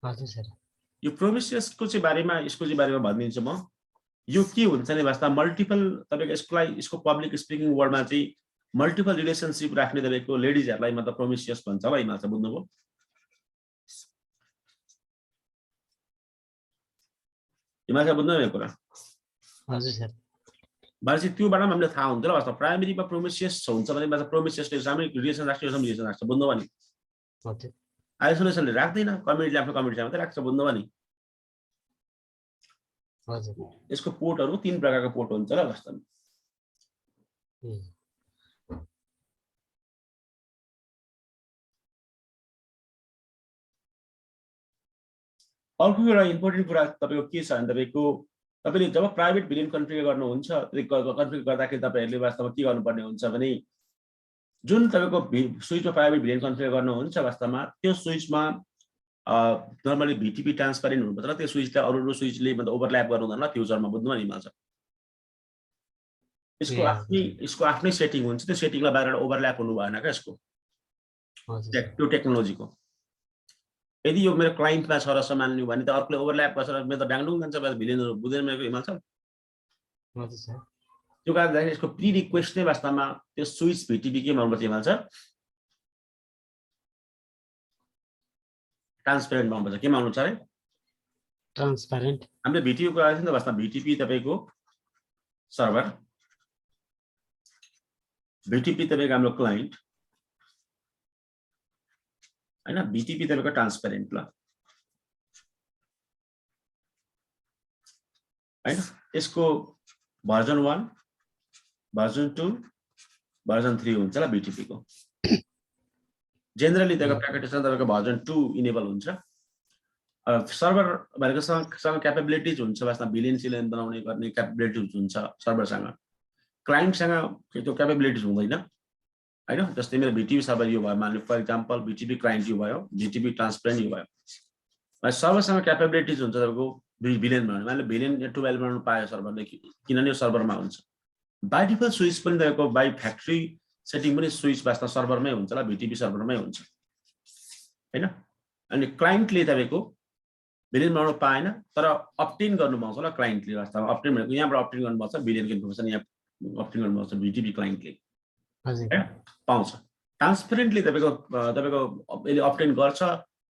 हजुर सर। यो प्रोमिसियसको चाहिँ बारेमा भनिदिन्छु म। यो के हुन्छ भने वास्तवमा मल्टिपल तपाईँको यसको पब्लिक स्पिकिङ वर्डमा चाहिँ मल्टिपल रिलेसनशिप राख्ने तपाईँको लेडिजहरूलाई मतलब प्रोमिसियस भन्छ ल, हिमाल सर बुझ्नुभयो। हिमाल सर बुझ्नु मेरो कुरा। हजुर सर। भनेपछि त्योबाट पनि हामीले थाहा हुन्छ ल वास्तव प्राइमेरीमा प्रोमिसियस हुन्छ भने मतलब प्रोमिसियसले सामै रिलेसन राख्छ, यो रिलेसन राख्छ, बुझ्नुभयो नि। हजुर। आइसोलेसनले राख्दैन, कम्युनिटीले आफ्नो कम्युनिटीमा मात्रै राख्छ, बुझ्नुभयो नि। हजुर। यसको पोर्टहरू 3 प्रकारको पोर्ट हुन्छ ल वास्तवमा। अर्को एउटा इम्पोर्टेन्ट कुरा तपाईँको के छ भने तपाईँले जब प्राइभेट भिलेन कन्फिगर गर्नुहुन्छ, कन्फिगर गर्दाखेरि तपाईँहरूले वास्तवमा के गर्नुपर्ने हुन्छ भने जुन तपाईँको स्विचमा प्राइभेट भिलेन कन्फिगर गर्नुहुन्छ वास्तवमा त्यो स्विचमा नर्मली भिटिपी ट्रान्सपरेन्ट हुनुपर्छ र त्यो स्विचलाई अरू स्विचले मतलब ओभरल्याप गर्नु हुँदैन फ्युचरमा, बुझ्नुभयो नि हिमाल सर। यसको आफ्नै सेटिङ हुन्छ, त्यो सेटिङलाई बाहिर ओभरल्याप हुनु भएन क्या यसको, त्यो टेक्नोलोजीको। यदि यो मेरो क्लाइन्टमा छ र मान्नु भने त अर्कोले ओभरल्याप गर्छ र मेरो त डाङडुङ जान्छ, भिलेनहरू बुझ्दैन मेरो हिमाल सर। हजुर सर। त्यो कारणले यसको प्री रिक्वेस्ट नै वास्तवमा त्यो स्विच भिटिपी के भन्नुपर्छ हिमाल सर, ट्रान्सपेरेन्ट भन्नुपर्छ। के भन्नुहुन्छ अरे? ट्रान्सपेरेन्ट। हामीले भिटिपी कुरा गरेको थियौँ नि त वास्तवमा। भिटिपी तपाईँको सर्भर, भिटिपी तपाईँको हाम्रो क्लाइन्ट हैन, भिटिपी तपाईँको ट्रान्सपेरेन्ट ल हैन। यसको भर्जन 1, भर्जन 2, भर्जन 3 हुन्छ ल भिटिपी को। जेनरली त्यसको प्याकेजमा तपाईँको भर्जन 2 इनेबल हुन्छ। सर्भर भनेको सँग क्यापेबिलिटिज हुन्छ वास्तवमा, भिलेन सिलेन बनाउने गर्ने क्यापेबिलिटिज हुन्छ सर्भरसँग, क्लाइन्टसँग त्यो क्यापेबिलिटिज हुँदैन हैन। जस्तै मेरो भिटिपी सर्भर यो भयो मान्नु, फर इक्जाम्पल भिटिपी क्लाइन्ट यो भयो, भिटिपी ट्रान्सपेरेन्ट यो भयो। सर्भरसँग क्यापेबिलिटिज हुन्छ तपाईँको बिलियन बनाउनु मानिलो बिलियन 12 बनाउनु पायो सर्भरले किनभने यो सर्भरमा हुन्छ बाइ डिफल्ट स्विच पनि तपाईँको बाइ फ्याक्ट्री सेटिङ पनि स्विच वास्तव सर्भरमै हुन्छ ल भिटिपी सर्भरमै हुन्छ हैन अनि क्लाइन्टले तपाईँको बिलियन बनाउनु पाएन तर अपटेन गर्नु पाउँछ ल क्लाइन्टले वास्तवमा अपटेन भनेको यहाँबाट अपटेन गर्नु पर्छ बिलियनको इन्फर्मेसन यहाँ अपटेन गर्नु पर्छ भिटिपी क्लाइन्टले हजुर पाउँछ ट्रान्सपेरेन्टली तपाईँको यसले अपटेन गर्छ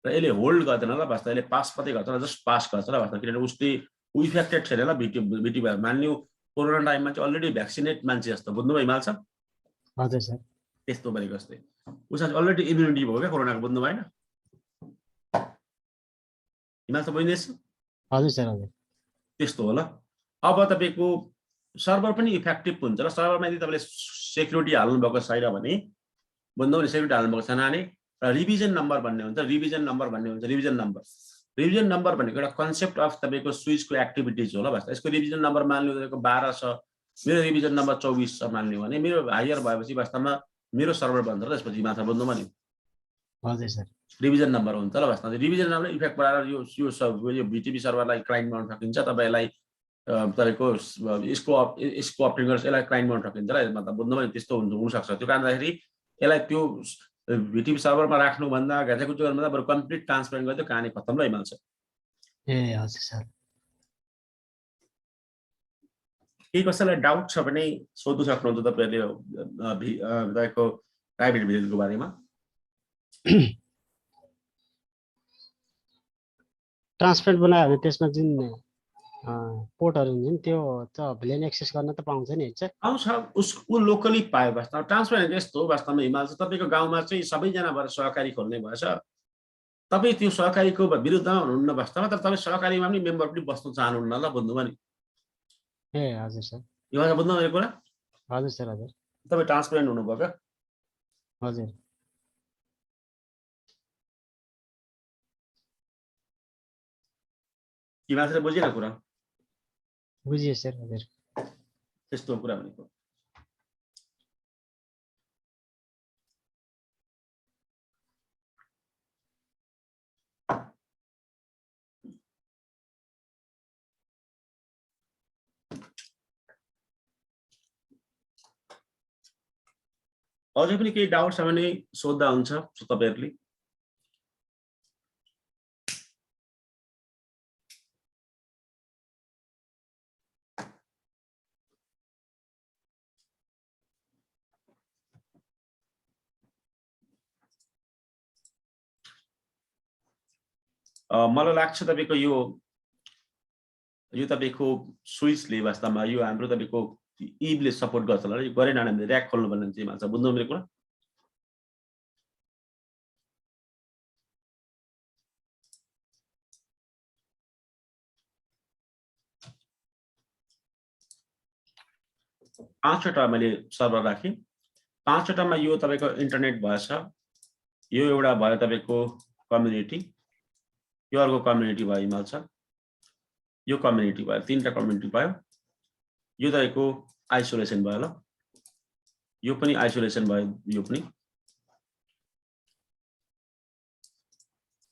र यसले होल्ड गर्दैन ल वास्तव यसले पास मात्रै गर्छ जस्ट पास गर्छ ल वास्तव किनभने उसले इफेक्टेड छैन ल भिटी मान्यो कोरोना टाइममा चाहिँ अलरेडी भ्याक्सिनेट मान्छे जस्तो बुझ्नु भयो हिमाल सर हजुर सर त्यस्तो भनेको जस्तै उसलाई अलरेडी इम्युनिटी भयो क्या कोरोनाको बुझ्नु भएन हिमाल सर बुझ्दैछ हजुर सर हजुर त्यस्तो हो ल अब तपाईँको सर्भर पनि इफेक्टिभ हुन्छ र सर्भरमा यदि तपाईँले सेक्युरिटी हाल्नुभएको छैन भने बुझ्नु भने सेक्युरिटी हाल्नुभएको छैन भने रिभिजन नम्बर भन्ने हुन्छ रिभिजन नम्बर भनेको एउटा कन्सेप्ट अफ तपाईँको स्विचको एक्टिभिटिज हो ल वास्तव यसको रिभिजन नम्बर मान्नु तपाईँको 12 छ मेरो रिभिजन नम्बर 24 छ मान्यो भने मेरो हायर भएपछि वास्तवमा मेरो सर्भर बन्द र त्यसपछि मात्र बुझ्नु भने हजुर सर रिभिजन नम्बर हुन्छ ल वास्तवमा रिभिजन नम्बर इफेक्ट पराएर यो भिटिपी सर्भरलाई क्लाइन्ट बनाउन सकिन्छ तपाईँलाई तपाईँको यसको अपडेट गरेर यसलाई क्लाइन्ट बनाउन सकिन्छ र मतलब बुझ्नु भने त्यस्तो हुनसक्छ त्यो कारणदाखेरि यसलाई त्यो भिटिपी सर्भरमा राख्नुभन्दा घाँचाकुचो गर्नुभन्दा बरु कम्प्लिट ट्रान्सपेरेन्ट गरिदियो कहानी खत्तम ल हिमाल सर ए हजुर सर केही कसैलाई डाउट छ भने सोध्नु सक्नुहुन्छ तपाईँहरूले तपाईँको प्राइभेट भिलेजको बारेमा ट्रान्सपेरेन्ट बनायो भने त्यसमा जुन पोर्टहरू हुन्छ नि त्यो त भिलेन एक्सेस गर्न त पाउँछ नि हैन आउँछ ऊ लोकली पायो वास्तवमा ट्रान्सपेरेन्ट यस्तो हो वास्तवमा हिमाल चाहिँ तपाईँको गाउँमा चाहिँ सबैजना भएर सहकारी खोल्ने भएछ तपाईँ त्यो सहकारीको विरुद्धमा हुनुहुन्न वास्तवमा तर तपाईँ सहकारीमा पनि मेम्बर पनि बस्नु चाहनुहुन्न ल बुझ्नुभयो नि ए हजुर सर यो भाषा बुझ्नु मेरो कुरा हजुर सर हजुर तपाईँ ट्रान्सपेरेन्ट हुनुभयो क्या हजुर कि मान्छेले बुझेन कुरा बुझिए सर हजुर त्यस्तो कुरा भनेको अझै पनि केही डाउट छ भने सोध्दा हुन्छ तपाईहरुले मलाई लाग्छ तपाईको यो तपाईको स्विचले वास्तवमा यो हाम्रो तपाईको इबले सपोर्ट गर्छ होला यो गरेन भने र्याक खोल्नु भन्ने चाहिँ मान्छ बुझ्नु मेरो कुरा पाँचवटा मैले सर्भर राखेँ पाँचवटामा यो तपाईको इन्टरनेट भएछ यो एउटा भयो तपाईको कम्युनिटी यो अर्को कम्युनिटी भयो हिमाल छ यो कम्युनिटी भयो तीनटा कम्युनिटी भयो यो तपाईको आइसोलेसन भयो ल यो पनि आइसोलेसन भयो यो पनि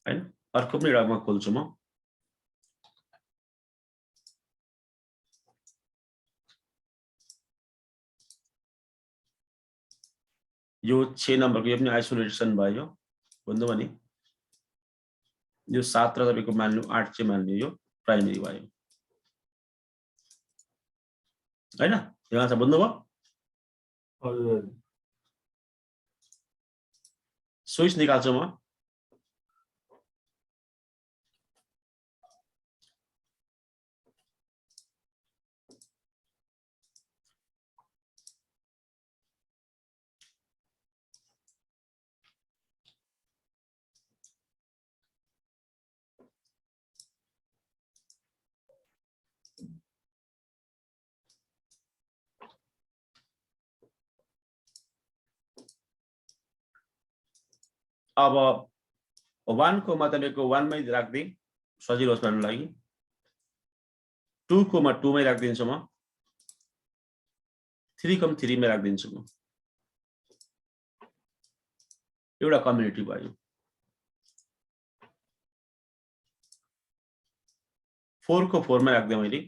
हैन अर्को पनि एउटा म खोल्छु म यो 6 नम्बरको यो पनि आइसोलेसन भयो भन्नु भने यो 7 र तपाईको मान्नु 8 चाहिँ मान्नु यो प्राइमेरी भयो हैन यहाँ छ बुझ्नुभयो हजुर स्विच निकाल्छु म अब 1 को म तपाईको 1 मै राख्दै सजिलो होस् भन्नु लागि 2 को म 2 मै राख्दिन्छु म 3 को म 3 मै राख्दिन्छु म एउटा कम्युनिटी भयो 4 को 4 मा राख्दै मैले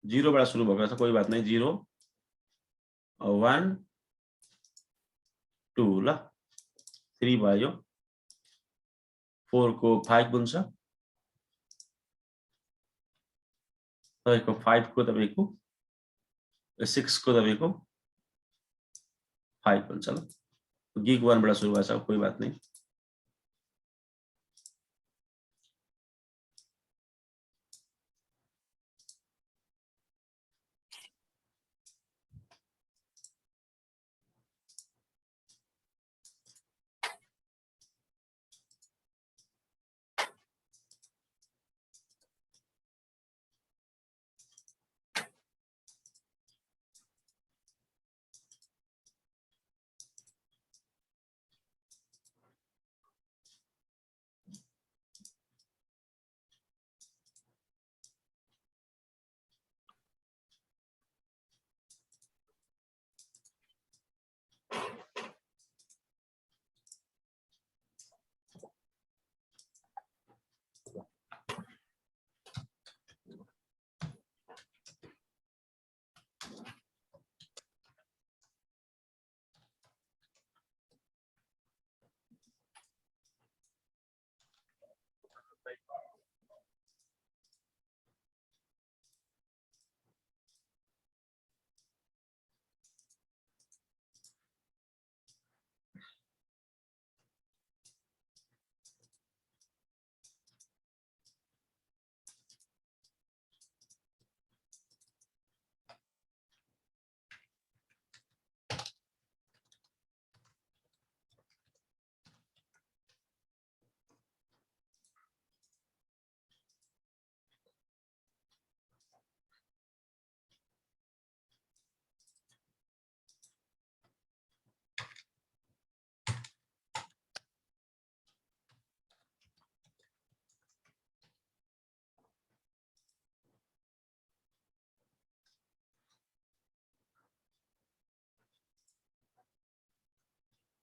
0 बाट सुरु भएको छ, कोही बात नहीं, 0 1 2 ल 3 भयो, 4 को 5 हुन्छ, तपाईको 5 को तपाईको 6 को तपाईको 5 हुन्छ ल। गिग 1 बाट सुरु भएको छ, कोही बात नहीं।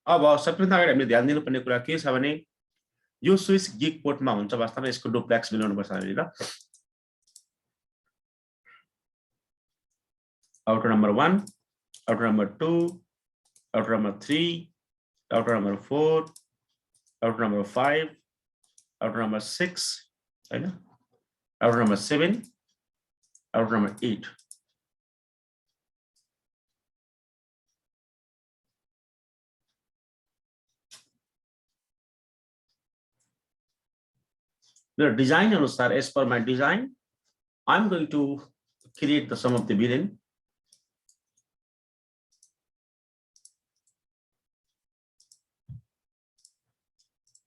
अब सबैभन्दा अगाडि हामीले ध्यान दिनुपर्ने कुरा के छ भने यो स्विच गिग पोर्टमा हुन्छ, वास्तवमा यसको डुप्लेक्स मिलाउनु पर्छ हामीले ल। Outer number 1, outer number 2, outer number 3, outer number 4, outer number 5, outer number 6 हैन, outer number 7, outer number 8। The design अनुसार, as per my design, I'm going to create the sum of the villain.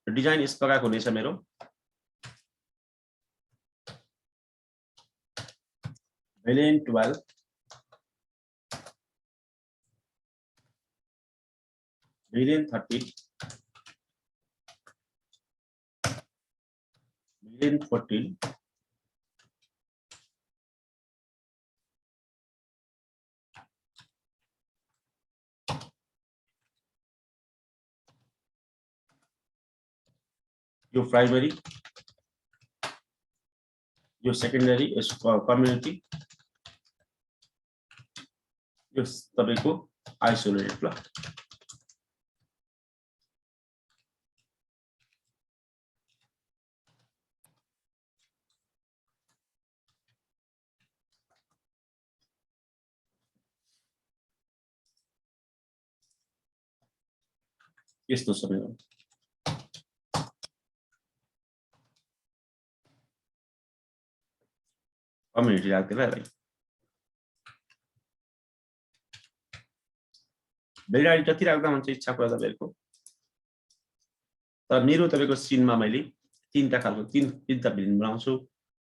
Design इस प्रकार हुनेछ मेरो। Villain 12, Villain 13, Villain 14, यो प्राइमरी, यो सेकेन्डरी, यसको कम्युनिटी, यो तपाईको आइसोलेटेड ल। यस्तो छ मेरो कम्युनिटी राख्दैन है। भेरिडाइट जति राख्दा हुन्छ इच्छा कुरा तपाईहरुको, तर मेरो तपाईको सिनमा मैले तीनटा खालको तीनटा भिलेन बनाउँछु।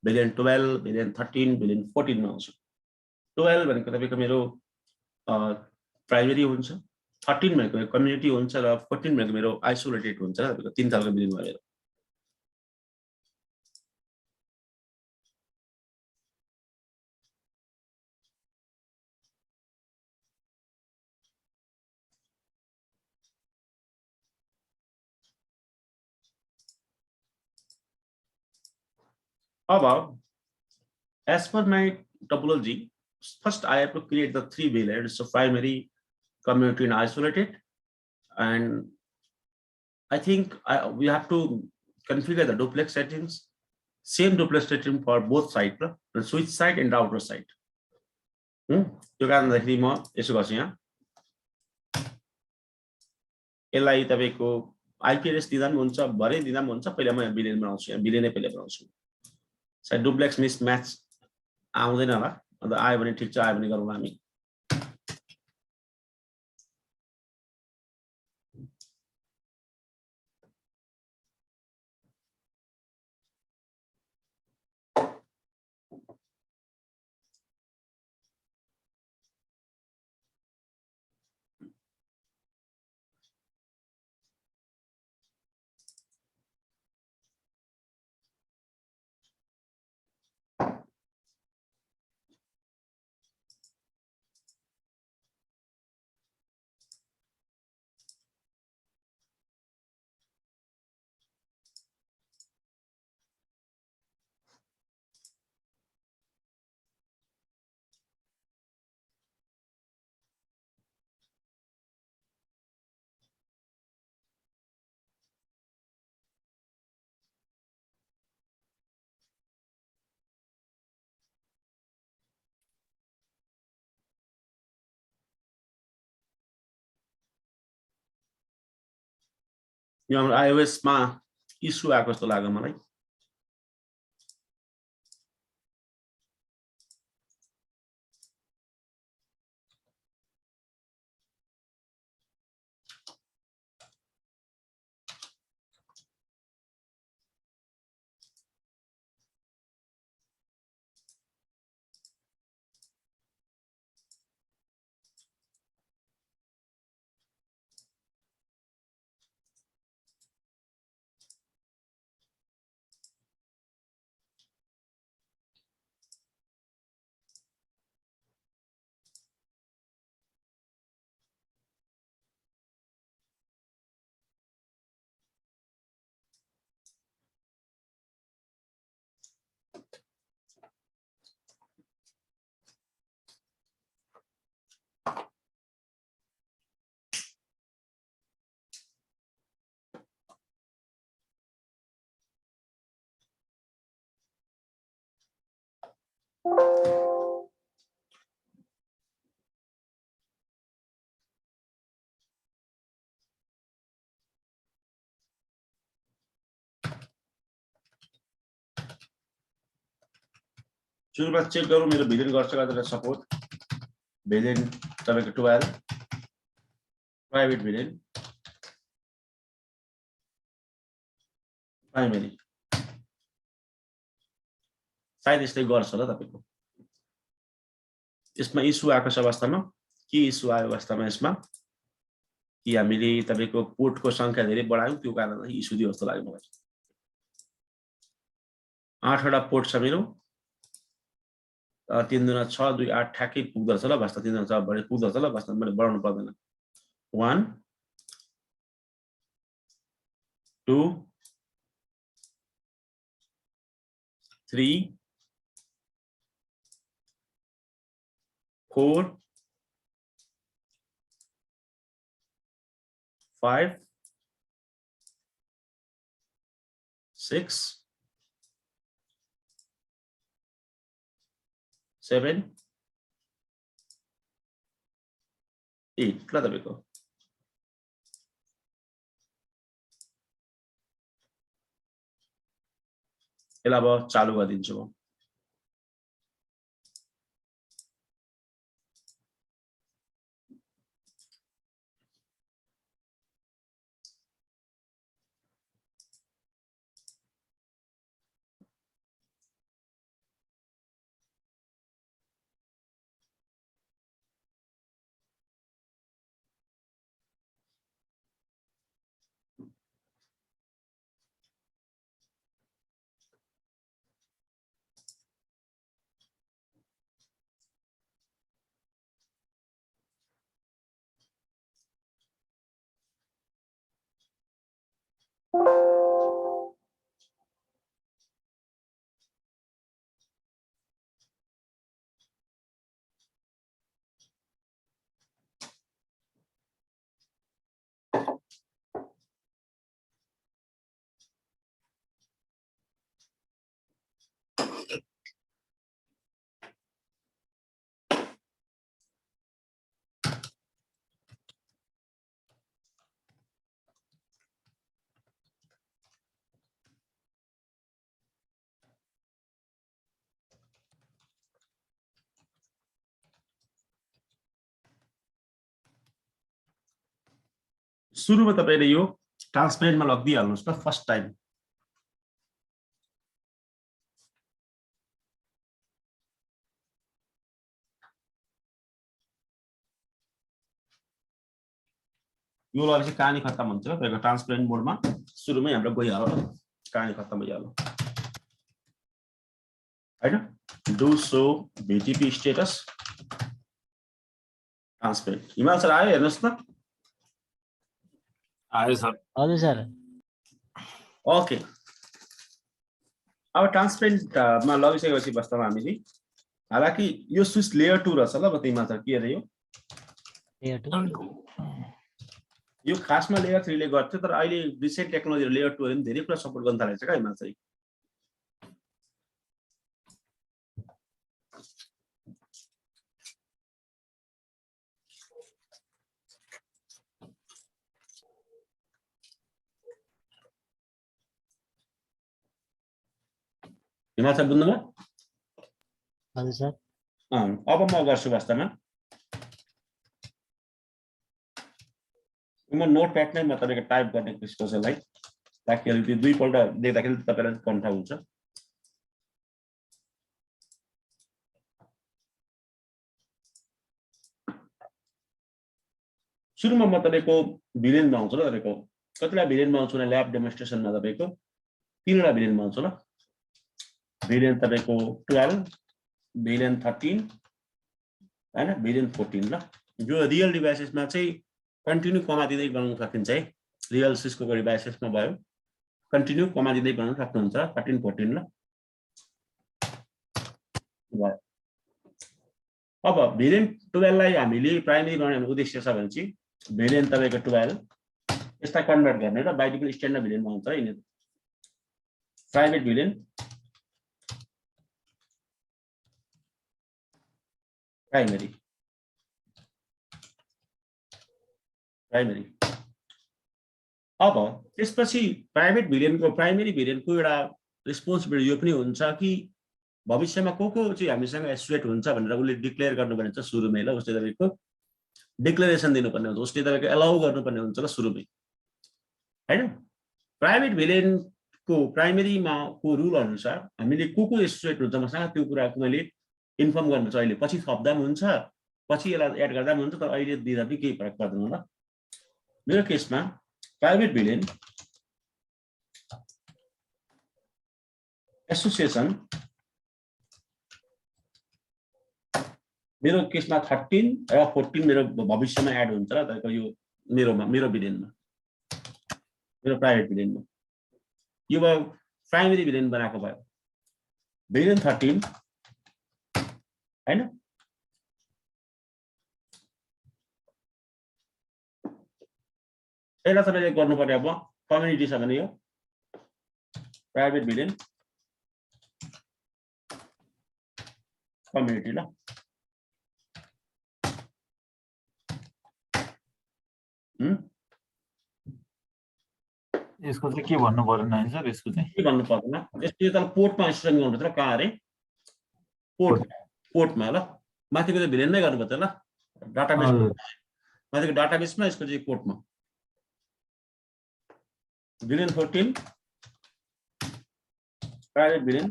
भिलेन 12, भिलेन 13, भिलेन 14 बनाउँछु। 12 भनेको तपाईको मेरो प्राइमरी हुन्छ, 13 भनेको कम्युनिटी हुन्छ र 14 भनेको मेरो आइसोलेटेड हुन्छ। तपाईको तीन खालको भिलेन भयो। अब as per my topology, first I have to create the three payloads, so primary, community, and isolated. And I think we have to configure the duplex settings, same duplex setting for both sides, the switch side and router side. त्यो कारणदाखेरि म यसो गर्छु यहाँ यसलाई तपाईको आइपी एड्रेस दिँदा पनि हुन्छ, भरे दिँदा पनि हुन्छ। पहिला म बिलियन बनाउँछु, यहाँ बिलियनै पहिला बनाउँछु। सायद डुप्लेक्स मिसम्याच आउँदैन होला, अन्त आयो भने ठिक छ, आयो भने गरौँला हामी। यो हाम्रो iOS मा इस्यु आएको जस्तो लाग्यो मलाई। सुरुमा चेक गरौँ मेरो भिलेन गर्छ गर्दैन सपोर्ट। भिलेन तपाईको 12 प्राइभेट भिलेन प्राइमेरी सायद यस्तै गर्छ होला तपाईको। यसमा इस्यु आएको छ अवस्थामा के इस्यु आयो अवस्थामा यसमा कि हामीले तपाईको पोर्टको संख्या धेरै बढायौं, त्यो कारणले इस्यु दियो जस्तो लाग्यो मलाई। 8 वटा पोर्ट छ मेरो, 3 दुना 6 2 8 ठ्याक्कै पुग्दछ ल वास्तव 3 दुना 6 बढी पुग्दछ ल वास्तव मैले बढाउनु पर्दैन। 1 2 3 4 5 6 7 8 ल तपाईको। यसलाई अब चालु गरिदिन्छु म। सुरुमा तपाईले यो ट्रान्सपेरेन्टमा लगिदिइहाल्नुहोस् त फर्स्ट टाइम। यो लगेपछि कहानी खत्तम हुन्छ तपाईको ट्रान्सपेरेन्ट मोडमा सुरुमै हाम्रो गइहाल्यो कहानी खत्तम भइहाल्यो हैन। Do so BTP status transparent. हिमाल सर आयो हेर्नुस् त। आयो सर। हजुर सर। ओके अब ट्रान्सपेरेन्टमा लगिसकेपछि वास्तवमा हामीले हालाकि यो स्विच लेयर 2 रहेछ ल बत हिमाल सर के अरे यो खासमा लेयर 3 ले गर्थ्यो तर अहिले रिसेन्ट टेक्नोलोजी लेयर 2 ले पनि धेरै कुरा सपोर्ट गर्न थालेछ का हिमाल सर। हिमाल सर बुझ्नुभयो? हजुर सर। अब म गर्छु वास्तवमा म नोटप्याडमै म तपाईको टाइप गर्ने कोसिस गर्छु है ताकि अलिकति दुईपल्ट देख्दाखेरि तपाईलाई कन्फा हुन्छ। सुरुमा म तपाईको भिलेनमा आउँछु ल तपाईको कतिवटा भिलेनमा आउँछु भने ल्याब डेमोन्स्ट्रेसनमा तपाईको तीनवटा भिलेनमा आउँछु ल। भिलेन तपाईको 12 भिलेन 13 हैन भिलेन 14 ल। यो रियल डिभाइसेसमा चाहिँ कन्टिन्यू कमा दिँदै बनाउन सकिन्छ है। रियल सिस्को डिभाइसेसमा भयो कन्टिन्यू कमा दिँदै बनाउन सक्नुहुन्छ 13 14 ल। अब भिलेन 12 लाई हामीले प्राइमरी बनाउने उद्देश्य छ भने चाहिँ भिलेन तपाईको 12 यसलाई कन्भर्ट गर्ने र बाइडिकल स्ट्यान्डर्ड भिलेनमा हुन्छ है यिनीहरु। प्राइभेट भिलेन प्राइमरी अब त्यसपछि प्राइभेट भिलेनको प्राइमरी भिलेनको एउटा रेस्पोन्सिबिलिटी यो पनि हुन्छ कि भविष्यमा को चाहिँ हामीसँग एसोसिएट हुन्छ भनेर उसले डिक्लेयर गर्नुपर्ने हुन्छ सुरुमै ल। उसले तपाईको डिक्लेरेसन दिनुपर्ने हुन्छ उसले तपाईको एलाउ गर्नुपर्ने हुन्छ ल सुरुमै हैन। प्राइभेट भिलेनको प्राइमरीमा को रुल अनुसार हामीले को एसोसिएट हुन्छ मसँग त्यो कुराको मैले इन्फर्म गर्नु छ। अहिले पछि थप्दा पनि हुन्छ पछि यसलाई एड गर्दा पनि हुन्छ तर अहिले दिँदा पनि केही फरक पर्दैन ल। मेरो केसमा प्राइभेट भिलेन एसोसिएसन मेरो केसमा 13 र 14 मेरो भविष्यमा एड हुन्छ र तपाईको यो मेरो भिलेनमा मेरो प्राइभेट भिलेनमा यो भयो प्राइमरी भिलेन बनाएको भयो भिलेन 13 हैन। यसलाई तपाईले गर्नुपर्ने अब कम्युनिटी छ भने यो प्राइभेट भिलेन कम्युनिटी ल। यसको चाहिँ के भन्नु पर्दैन है सर? यसको चाहिँ के भन्नु पर्दैन यसले त पोर्टमा इन्स्टल गर्नुपर्छ ल। कहाँ अरे पोर्टमा ल। माथिको त भिलेन नै गर्नुपर्छ ल डाटाबेस माथिको डाटाबेसमा यसको चाहिँ पोर्टमा भिलेन 14 प्राइभेट भिलेन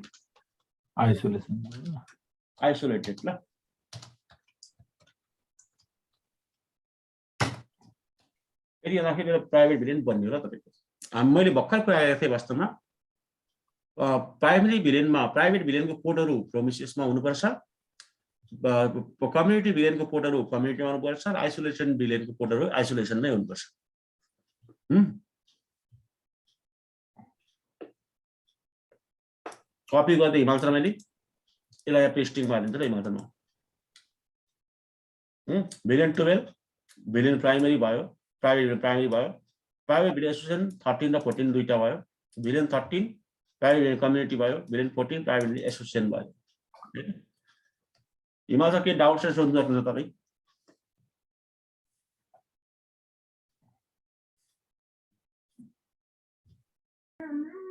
आइसोलेटेड ल। यदि राखेर प्राइभेट भिलेन बन्यो ल तपाईको। मैले भर्खर कुरा गरेको थिएँ वास्तवमा प्राइमरी भिलेनमा प्राइभेट भिलेनको पोर्टहरु प्रोमिसेसमा हुनुपर्छ कम्युनिटी भिलेनको पोर्टहरु कम्युनिटीमा हुनुपर्छ र आइसोलेसन भिलेनको पोर्टहरु आइसोलेसनमै हुनुपर्छ। कपी गर्दै हिमाल सर मैले यसलाई पेस्टिङ गरिदिन्छु ल हिमाल सरमा। भिलेन 12 भिलेन प्राइमरी भयो प्राइभेट प्राइमरी भयो प्राइभेट भिलेन एसोसिएसन 13 र 14 दुईटा भयो भिलेन 13 प्राइभेट भिलेन कम्युनिटी भयो भिलेन 14 प्राइभेट भिलेन एसोसिएसन भयो। हिमाल सर के डाउट छ सोध्नु सक्नुहुन्छ तपाई?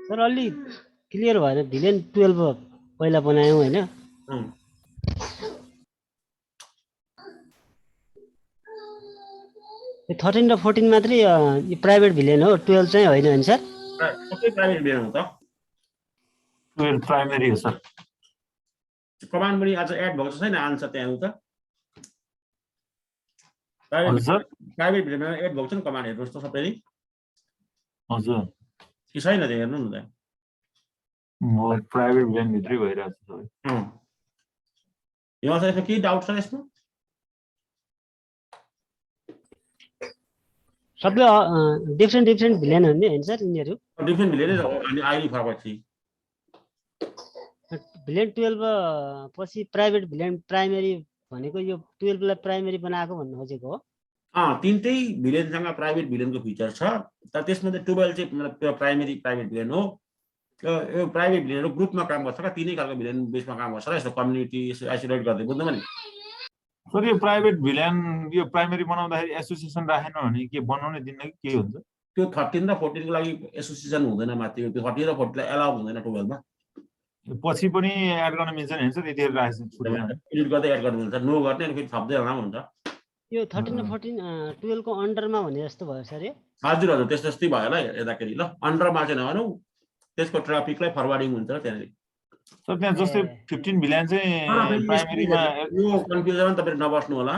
सर अलि क्लियर भएन। भिलेन 12 पहिला बनायौं हैन 13 र 14 मात्रै यो प्राइभेट भिलेन हो, 12 चाहिँ होइन नि सर? सबै प्राइभेट भिलेन हो त। 12 प्राइमेरी हो सर। कमान्ड पनि आज एड भएको छैन, आन्सर त्यहाँ उता हजुर सर। प्राइभेट भिलेनमा एड भएको छ नि कमान्ड, हेर्नुहोस् त सबैले हजुर कि छैन त्यो हेर्नु न त्यहाँ। म प्राइभेट भिलेन भित्रै भइरहेको छ सबै। यहाँ चाहिँ यसमा के डाउट छ यसमा? सबै डिफ्रेन्ट भिलेन हो नि होइन सर यिनीहरू? डिफ्रेन्ट भिलेनै अनि आइडी फरक छ। भिलेन 12 पछि प्राइभेट भिलेन प्राइमेरी भनेको यो 12 लाई प्राइमेरी बनाएको भन्नु खोजेको हो? तिनटै भिलेनसँग प्राइभेट भिलेनको फिचर छ, तर त्यसमा चाहिँ 12 चाहिँ प्राइमेरी प्राइभेट भिलेन हो। यो प्राइभेट भिलेनहरू ग्रुपमा काम गर्छ क्या, तिनै खालको भिलेन बेसमा काम गर्छ र यस्तो कम्युनिटी आइसोलेट गर्दै, बुझ्नु नि? सर यो प्राइभेट भिलेन यो प्राइमेरी बनाउँदाखेरि एसोसिएसन राखेन भने के बनाउनै दिन्न कि के हुन्छ? त्यो 13 र 14 को लागि एसोसिएसन हुँदैन माथि, त्यो 13 र 14 लाई एलाउ हुँदैन 12 मा। पछि पनि एड गर्न मिल्छ नि सर, यतिखेर राखेको छुट्दैन। एडिट गर्दै एड गर्नु हुन्छ, नो गर्ने अनि फेरि थप्दै जाँदा हुन्छ। यो 13 र 14 12 को अन्डरमा भने जस्तो भयो सर यो? हजुर हजुर त्यस्तो जस्तै भयो होला हेर्दाखेरि। ल अन्डरमा चाहिँ नभनौ, त्यसको ट्राफिकलाई फरवार्डिङ हुन्छ त्यहाँनिर। सर त्यहाँ जस्तै 15 भिलेन चाहिँ प्राइमेरीमा यो कन्फ्युजन तपाईहरु नबस्नु होला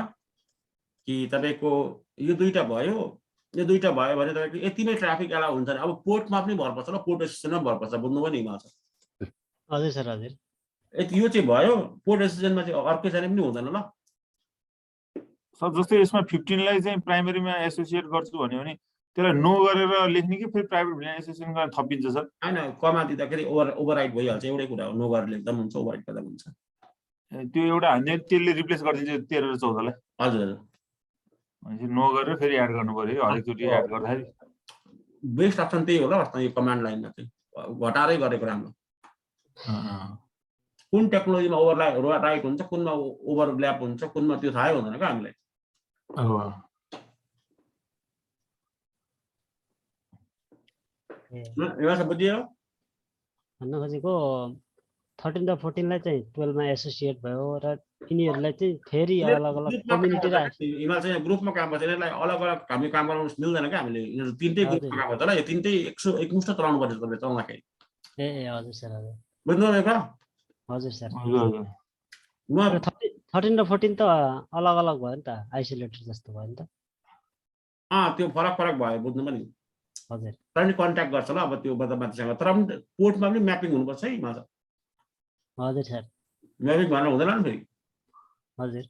कि तपाईको यो दुईटा भयो, यो दुईटा भयो भने तपाईको यति नै ट्राफिक एलाउ हुन्छ। अब पोर्टमा पनि भर पर्छ र पोर्ट एसोसिएसनमा भर पर्छ, बुझ्नु पनि हिमाल छ। हजुर सर हजुर। यो चाहिँ भयो, पोर्ट एसोसिएसनमा चाहिँ अर्कै जाने पनि हुँदैन। ल सर जस्तै यसमा 15 लाई चाहिँ प्राइमेरीमा एसोसिएट गर्छु भन्यो भने त्यसलाई नो गरेर लेख्ने कि फेरि प्राइभेट भिलेन एसोसिएसन गरेर थपिन्छ सर? हैन, कमा दिँदाखेरि ओभरराइट भइहाल्छ, एउटै कुरा हो। नो गरेर लेख्दा पनि हुन्छ, ओभरराइट गर्दा पनि हुन्छ। त्यो एउटा हान्ने त्यसले रिप्लेस गरिदिन्छ 13 र 14 लाई। हजुर हजुर, भनेपछि नो गरेर फेरि एड गर्नु पर्यो हरेकचोटि एड गर्दाखेरि। बेस्ट अप्सन त्यही होला वास्तवमा यो कमान्ड लाइनमा चाहिँ घटारै गरेको राम्रो। कुन टेक्नोलोजीमा ओभरराइट हुन्छ, कुनमा ओभरल्याप हुन्छ, कुनमा त्यो थाहै हुँदैन क्या हामीलाई। यो सब बुझियो? भन्न खोजेको 13 र 14 लाई चाहिँ 12 मा एसोसिएट भयो र यिनीहरूलाई चाहिँ फेरि अलग अलग कम्युनिटी र हिमाल चाहिँ ग्रुपमा काम गर्छ, यसलाई अलग अलग हामी काम गर्न मिल्दैन क्या हामीले। यिनीहरू तिनटै ग्रुपमा काम गर्छ ल, यो तिनटै एकमुष्ट चलाउनु पर्छ तपाईले चलाउँदाखेरि। ए हजुर सर हजुर। बुझ्नुभयो त? हजुर सर। म 13 र 14 त अलग अलग भयो नि त, आइसोलेटेड जस्तो भयो नि त। त्यो फरक फरक भयो, बुझ्नु पनि। हजुर। तर नि कन्ट्याक्ट गर्छ ल अब त्यो माथिसँग, तर पनि पोर्टमा पनि म्यापिङ हुनुपर्छ है हिमाल। हजुर सर। म्यापिङ भन्न हुँदैन नि फेरि। हजुर।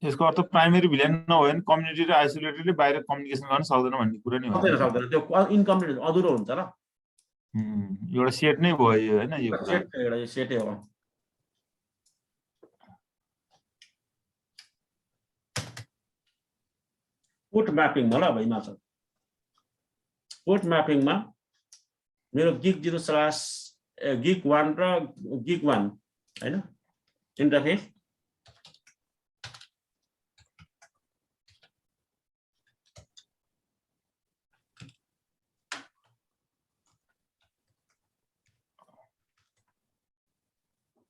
यसको अर्थ प्राइमेरी भिलेन नभयो भने कम्युनिटी र आइसोलेटेडले बाहिर कम्युनिकेसन गर्न सक्दैन भन्ने कुरा नि हो। सक्दैन, त्यो इन्कम्प्लिट अधुरो हुन्छ ल। एउटा सेट नै भयो हैन यो कुरा। एउटा सेटै हो। पोर्ट म्यापिङमा ल अब हिमाल छ, पोर्ट म्यापिङमा मेरो गिग 0 गिग 1 र गिग 1 हैन इन्टरफेस।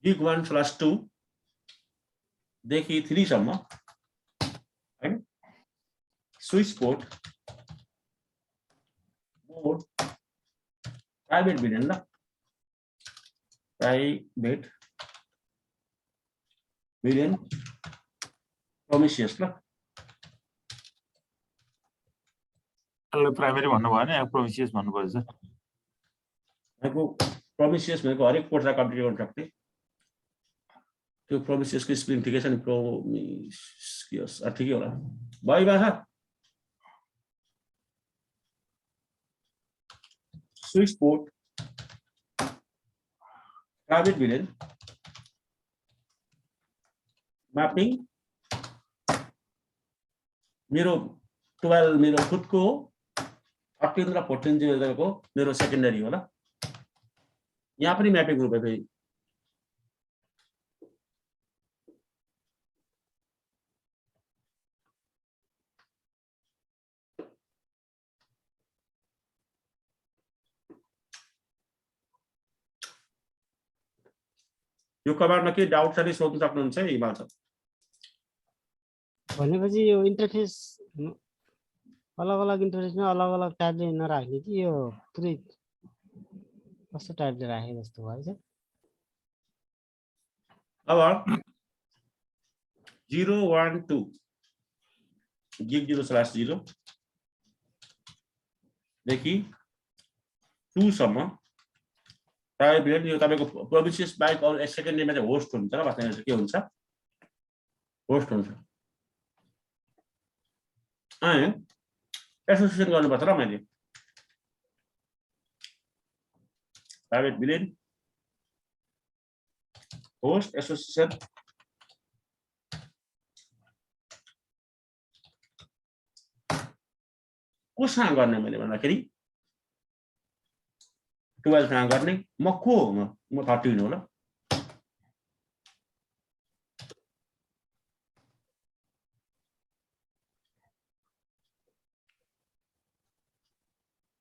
गिग 1/2 देखि 3 सम्म हैन, स्विच पोर्ट मोड प्राइभेट भिलेन ल, प्राइभेट भिलेन प्रोमिसियस ल। प्राइमेरी भन्नु भयो भने प्रोमिसियस भन्नु पर्छ। भनेको प्रोमिसियस भनेको हरेक पोर्टलाई कम्प्लिट गर्न सक्ने। त्यो प्रोमिसियसको स्पेलिङ ठिकै छ नि, प्रोमिसियस ठिकै होला भयो बाखा। Switch port private villain mapping मेरो 12 मेरो खुदको 13 र 14 को मेरो सेकेन्डरी होला। यहाँ पनि म्यापिङ रुपे फेरि यो कमान्डमा के डाउट छ नि सोध्न सक्नुहुन्छ है हिमाल सर। भनेपछि यो इन्टरफेस अलग अलग इन्टरफेसमा अलग अलग टाइपले नराख्ने कि यो पुरै कस्तो टाइपले राखे जस्तो भयो सर। अब 012 गिग 0/0 देखि 2 सम्म प्राइभेट भिलेन यो तपाईको प्रोभिन्सेस बाहेक अरु सेकेन्डरीमा चाहिँ होस्ट हुन्छ र वास्तवमा चाहिँ के हुन्छ होस्ट हुन्छ। अनि एसोसिएसन गर्नुपर्छ र मैले प्राइभेट भिलेन होस्ट एसोसिएसन कोसँग गर्ने मैले भन्दाखेरि 12 सँग गर्ने। म को हो म 13 हो ल।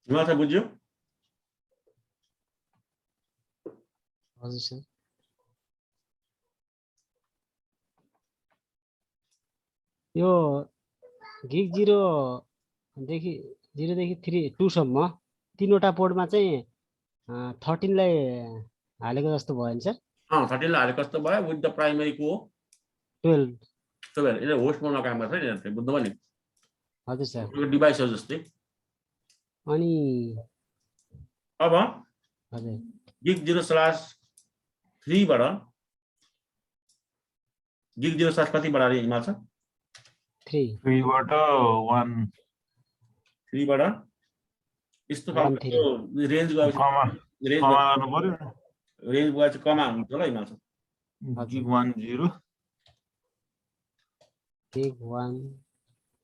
हिमाल सर बुझ्यो? हजुर सर। यो गिग 0 देखि 3 सम्म तीनवटा पोर्टमा चाहिँ 13 लाई हालेको जस्तो भयो नि सर। 13 लाई हालेको जस्तो भयो विथ द प्राइमरी को 12 यसले होस्ट मोडमा काम गर्छ नि बुझ्नुभयो नि। हजुर सर। यो डिभाइस हो जस्तै। अनि अब हजुर गिग 0/3 बाट गिग 0/ कति बढाएर हिमाल छ 3 बाट 1 3 बाट यस्तो खालको रेन्ज गयो कमा रेन्ज गर्नु पर्यो। रेन्ज गयो चाहिँ कमा हुन्छ ल हिमाल छ। गिग 10 गिग 1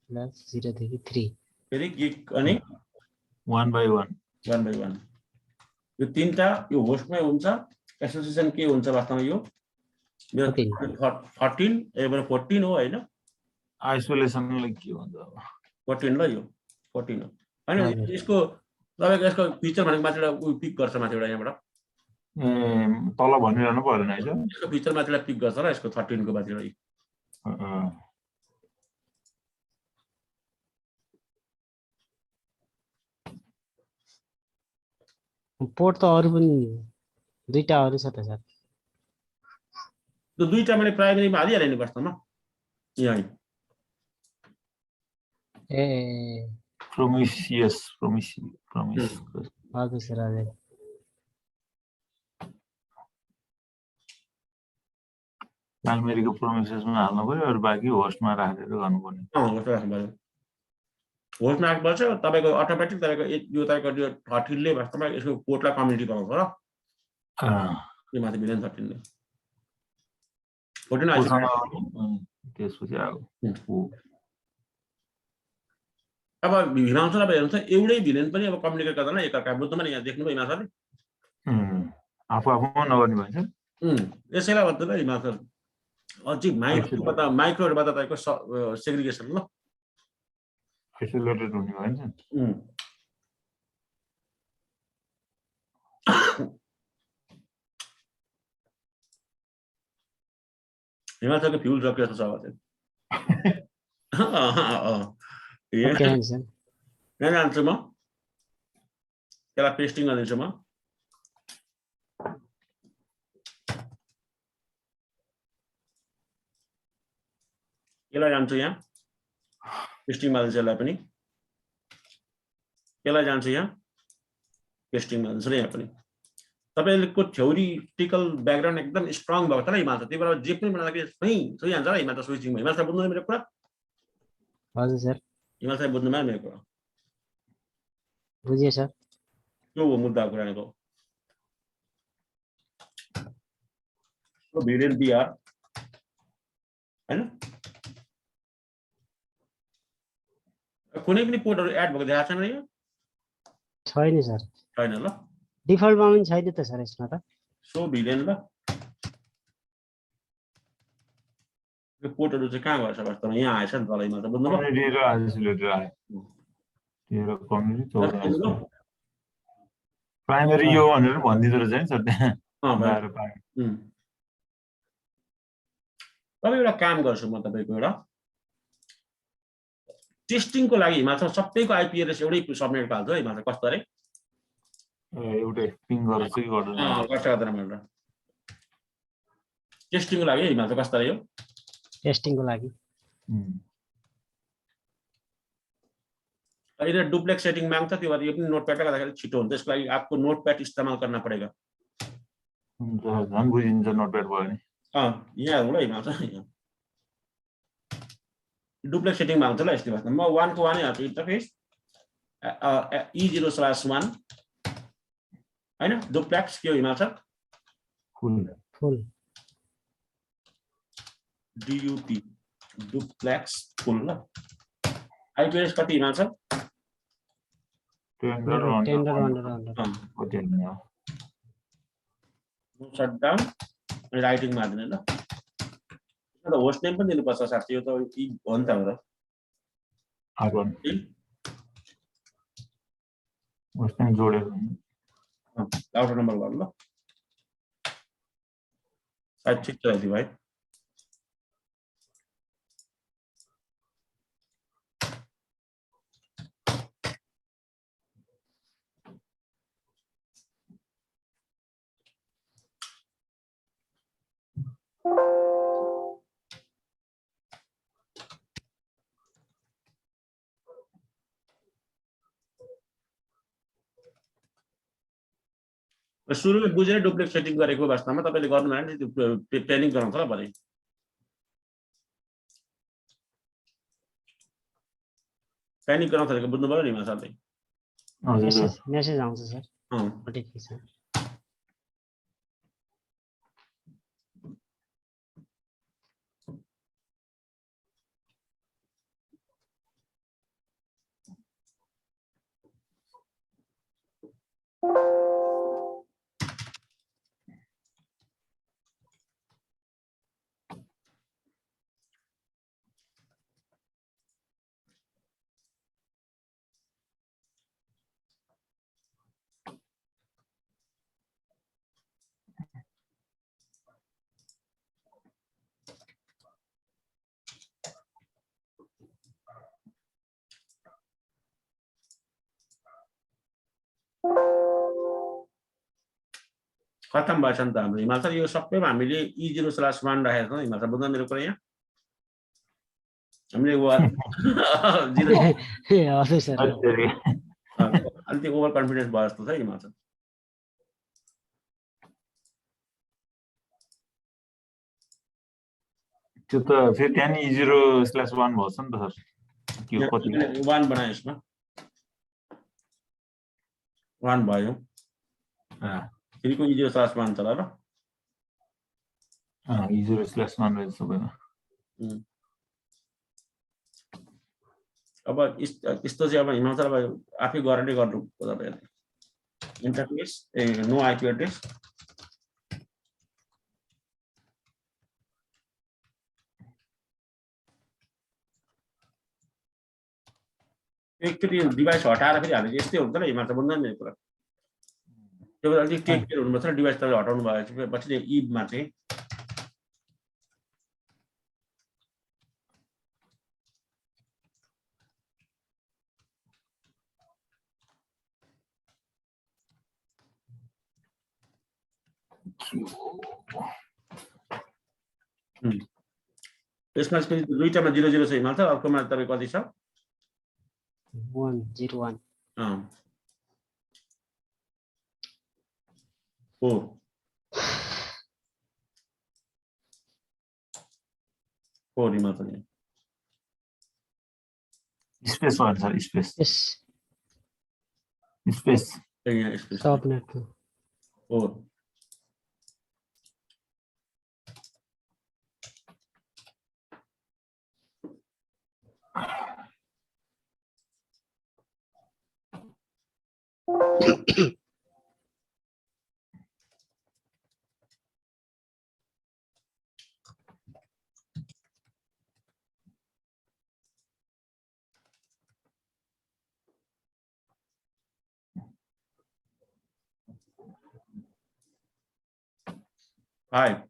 प्लस 0 देखि 3 फेरि गिग अनि 1/1 1/1 यो तीनटा यो होस्टमै हुन्छ। एसोसिएसन के हुन्छ वास्तवमा यो 13 एबो 14 हो हैन। आइसोलेसनलाई के भन्छ अब 14 ल यो 14 हो हैन। यसको तपाईको यसको फिचर भनेको माथिबाट उ पिक गर्छ माथिबाट यहाँबाट तल भनिरहनु पर्दैन है सर। यसको फिचर माथिबाट पिक गर्छ र यसको 13 को माथिबाट पोर्ट त अरु पनि दुईटा अरु छ त सर। त्यो दुईटा मैले प्राइमरीमा हालिहालेँ नि वास्तवमा यहाँ ए प्रोमिसियस हजुर सर हजुर। प्राइमेरीको प्रोमिसियसमा हाल्नु पर्यो अरु बाँकी होस्टमा राखेर गर्नुपर्ने। होस्ट राख्नु पर्यो। होस्टमा राख्नुपर्छ तपाईको अटोमेटिक तपाईको यो तपाईको यो 13 ले वास्तवमा यसको पोर्टलाई कम्युनिटी बनाउँछ र यो माथि भिलेन 13 ले 14 आइसक्यो। त्यसपछि अब हिमाल सर अब हेर्नु त एउटै भिलेन पनि अब कम्युनिकेट गर्दैन एकअर्का बुझ्नुमा नि यहाँ देख्नुभयो हिमाल सरले आफू आफूमा नगर्ने भन्छ। यसैलाई भन्दा त हिमाल सर अझै माइक्रोहरुबाट तपाईको सेग्रिगेसन ल आइसोलेटेड हुने भन्छ। हिमाल सरको फ्युल सक्यो जस्तो छ अब चाहिँ यहाँ जान्छु म त्यसलाई पेस्टिङ गरिदिन्छु म। यसलाई जान्छु यहाँ पेस्टिङ हाल्छु यसलाई पनि यसलाई जान्छु यहाँ पेस्टिङ हाल्छु र यहाँ पनि। तपाईको थ्योरीटिकल ब्याकग्राउन्ड एकदम स्ट्रङ भएको छ र हिमाल सर त्यही भएर जे पनि बनाउँदाखेरि हान्छ र हिमाल सर स्विचिङ हिमाल सर बुझ्नु मेरो कुरा। हजुर सर हिमाल सर बुझ्नु भयो मेरो कुरा बुझिए सर। त्यो हो मुद्दा कुराको भिडियो बिआर हैन कुनै पनि पोर्टहरु एड भएको देखाएको छैन यो छैन सर। छैन ल डिफल्टमा पनि छैन त सर यसमा त। सो भिलेन ल यो पोर्टहरु चाहिँ कहाँ गएछ वास्तवमा यहाँ आएछ नि तलैमा त बुझ्नु भयो। कम्युनिटी र आइसोलेटेड आयो तेरो कम्युनिटी प्राइमरी यो भनेर भनिदिँदो रहेछ नि सर त्यहाँ। अब एउटा काम गर्छु म तपाईको एउटा टेस्टिङको लागि हिमाचल सबैको आइपी एड्रेस एउटै सबनेट हाल्छ है हिमाचल कस्तो रे एउटै पिङ गरेर चाहिँ गर्दैन गर्छ गर्दैन भनेर टेस्टिङको लागि हिमाचल कस्तो रे यो टेस्टिङको लागि इधर डुप्लेक्स सेटिंग मांगता त्यो यो पनि नोटप्याड गर्दाखेरि छिटो हुन्छ त्यसको लागि आपको नोटप्याड इस्तेमाल करना पड़ेगा झन् बुझिन्छ नोटप्याड भयो नि यहाँ हो ल हिमाचल डुप्लेक्स सेटिङ माग्छ ल यसले गर्दा म 1 को 1 नै हाल्छु इन्टरफेस E0/1 हैन डुप्लेक्स के हो हिमाचल फुल DUP डुप्लेक्स फुल ल आइपी एड्रेस कति हिमाचल 10 शटडाउन राइटिङ मार्दिने ल एउटा होस्ट नेम पनि दिनुपर्छ साथी यो त हो नि त हाम्रो होस्ट नेम जोडेर राउटर नम्बर गर्नु ल सायद ठिक छ भाइ सुरुमा बुझेर डुप्लेक्स सेटिङ गरेको वास्तवमा तपाईले गर्नु भएन नि त्यो ट्रेनिङ गराउँछ ल भरे ट्रेनिङ गराउँछ बुझ्नु भयो नि मासाले मेसेज आउँछ सर नोटिफिकेसन खतम भएछ नि त हाम्रो हिमाचल यो सबैमा हामीले E0/1 राखेका छौँ हिमाचल बुझ्न मेरो कुरा यहाँ हामीले हजुर सर अलि त्यो ओभर कन्फिडेन्स भयो जस्तो छ हिमाचल त्यो त फेरि त्यहाँ नि E0/1 भएछ नि त सर के कति 1 बनाए यसमा 1 भयो फेरिको E0/1 चला र E0/1 रहेछ सबैमा अब यस्तो चाहिँ अब हिमाचल अब आफै गरेर नै गर्नु पर्छ इन्टरफेस नो आइपी एड्रेस एकचोटि डिभाइस हटाएर फेरि हामीले यस्तै हुन्छ ल हिमाचल बुझ्दैन नि कुरा त्यो बेला अलिक टेक केयर हुनुपर्छ डिभाइस तपाईले हटाउनु भयो पछि इबमा चाहिँ यसमा चाहिँ दुईटामा 00 छ हिमाचल अर्कोमा तपाईँ कति छ 101 4 हिमाचल स्पेस भयो सर स्पेस स्पेस यहाँ स्पेस सबनेट 4 5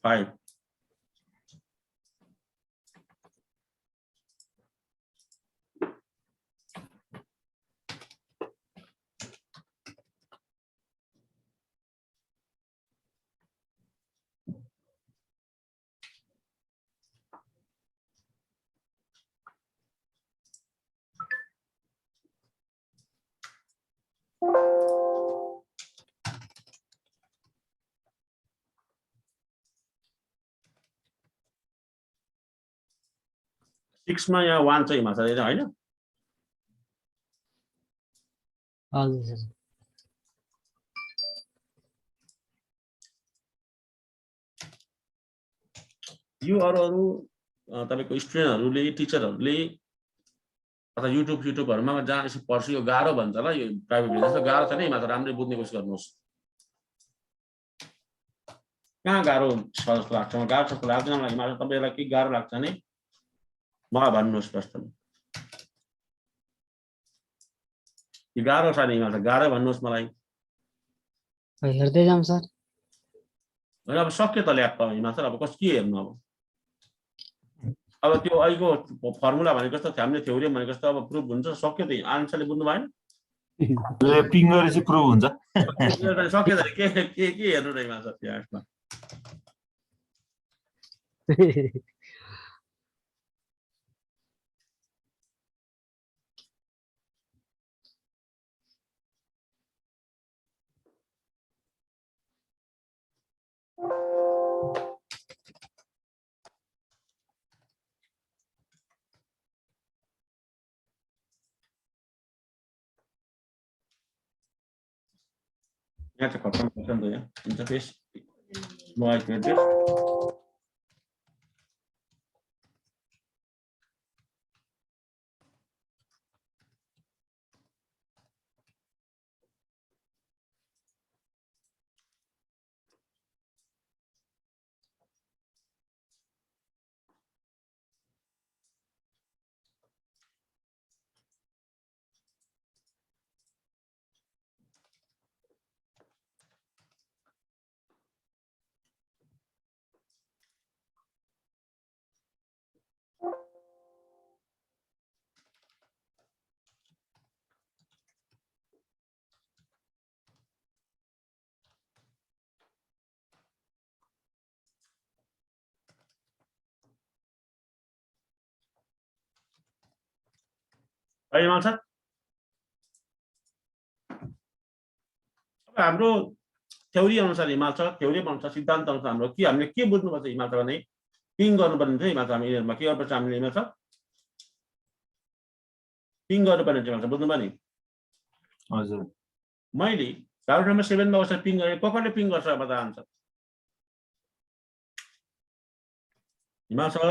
5 6 मा यहाँ 1 चाहिँ हिमाल सर हैन हजुर सर यो अरु तपाईको स्टुडेन्टहरुले टिचरहरुले अथवा युट्युबहरुमा जहाँ यसो पढ्छु यो गाह्रो भन्छ ल यो प्राइभेट जस्तो गाह्रो छैन हिमाल राम्ररी बुझ्ने कोसिस गर्नुहोस् कहाँ गाह्रो छ जस्तो लाग्छ गाह्रो जस्तो लाग्दैन मलाई हिमाल तपाईलाई के गाह्रो लाग्छ नि मलाई भन्नुहोस् प्रश्न यो गाह्रो छ नि हिमाल गाह्रो भन्नुहोस् मलाई हेर्दै जाम सर अब सक्यो त ल्याप हिमाल सर अब कस के हेर्नु अब त्यो अहिलेको फर्मुला भनेको जस्तो हामीले थ्योरी भनेको जस्तो अब प्रुफ हुन्छ सक्यो त आन्सरले बुझ्नु भएन पिङ गरेपछि प्रुभ हुन्छ सक्यो त के हेर्नु र हिमाल सर त्यसमा यहाँ चाहिँ खत्तम पर्छ नि त यहाँ इन्टरफेस मोबाइल एड्रेस हिमाल सर अब हाम्रो थ्योरी अनुसार हिमाल सर थ्योरी अनुसार सिद्धान्त अनुसार हाम्रो के हामीले के बुझ्नुपर्छ हिमाल सर भने पिङ गर्नुपर्ने चाहिँ हिमाल सर हामी यिनीहरुमा के गर्नुपर्छ हामीले हिमाल सर पिङ गर्नुपर्ने चाहिँ बुझ्नु भयो नि हजुर मैले राउट नम्बर 7 मा उसले पिङ गरे कसले पिङ गर्छ अब त आन्सर हिमाल सर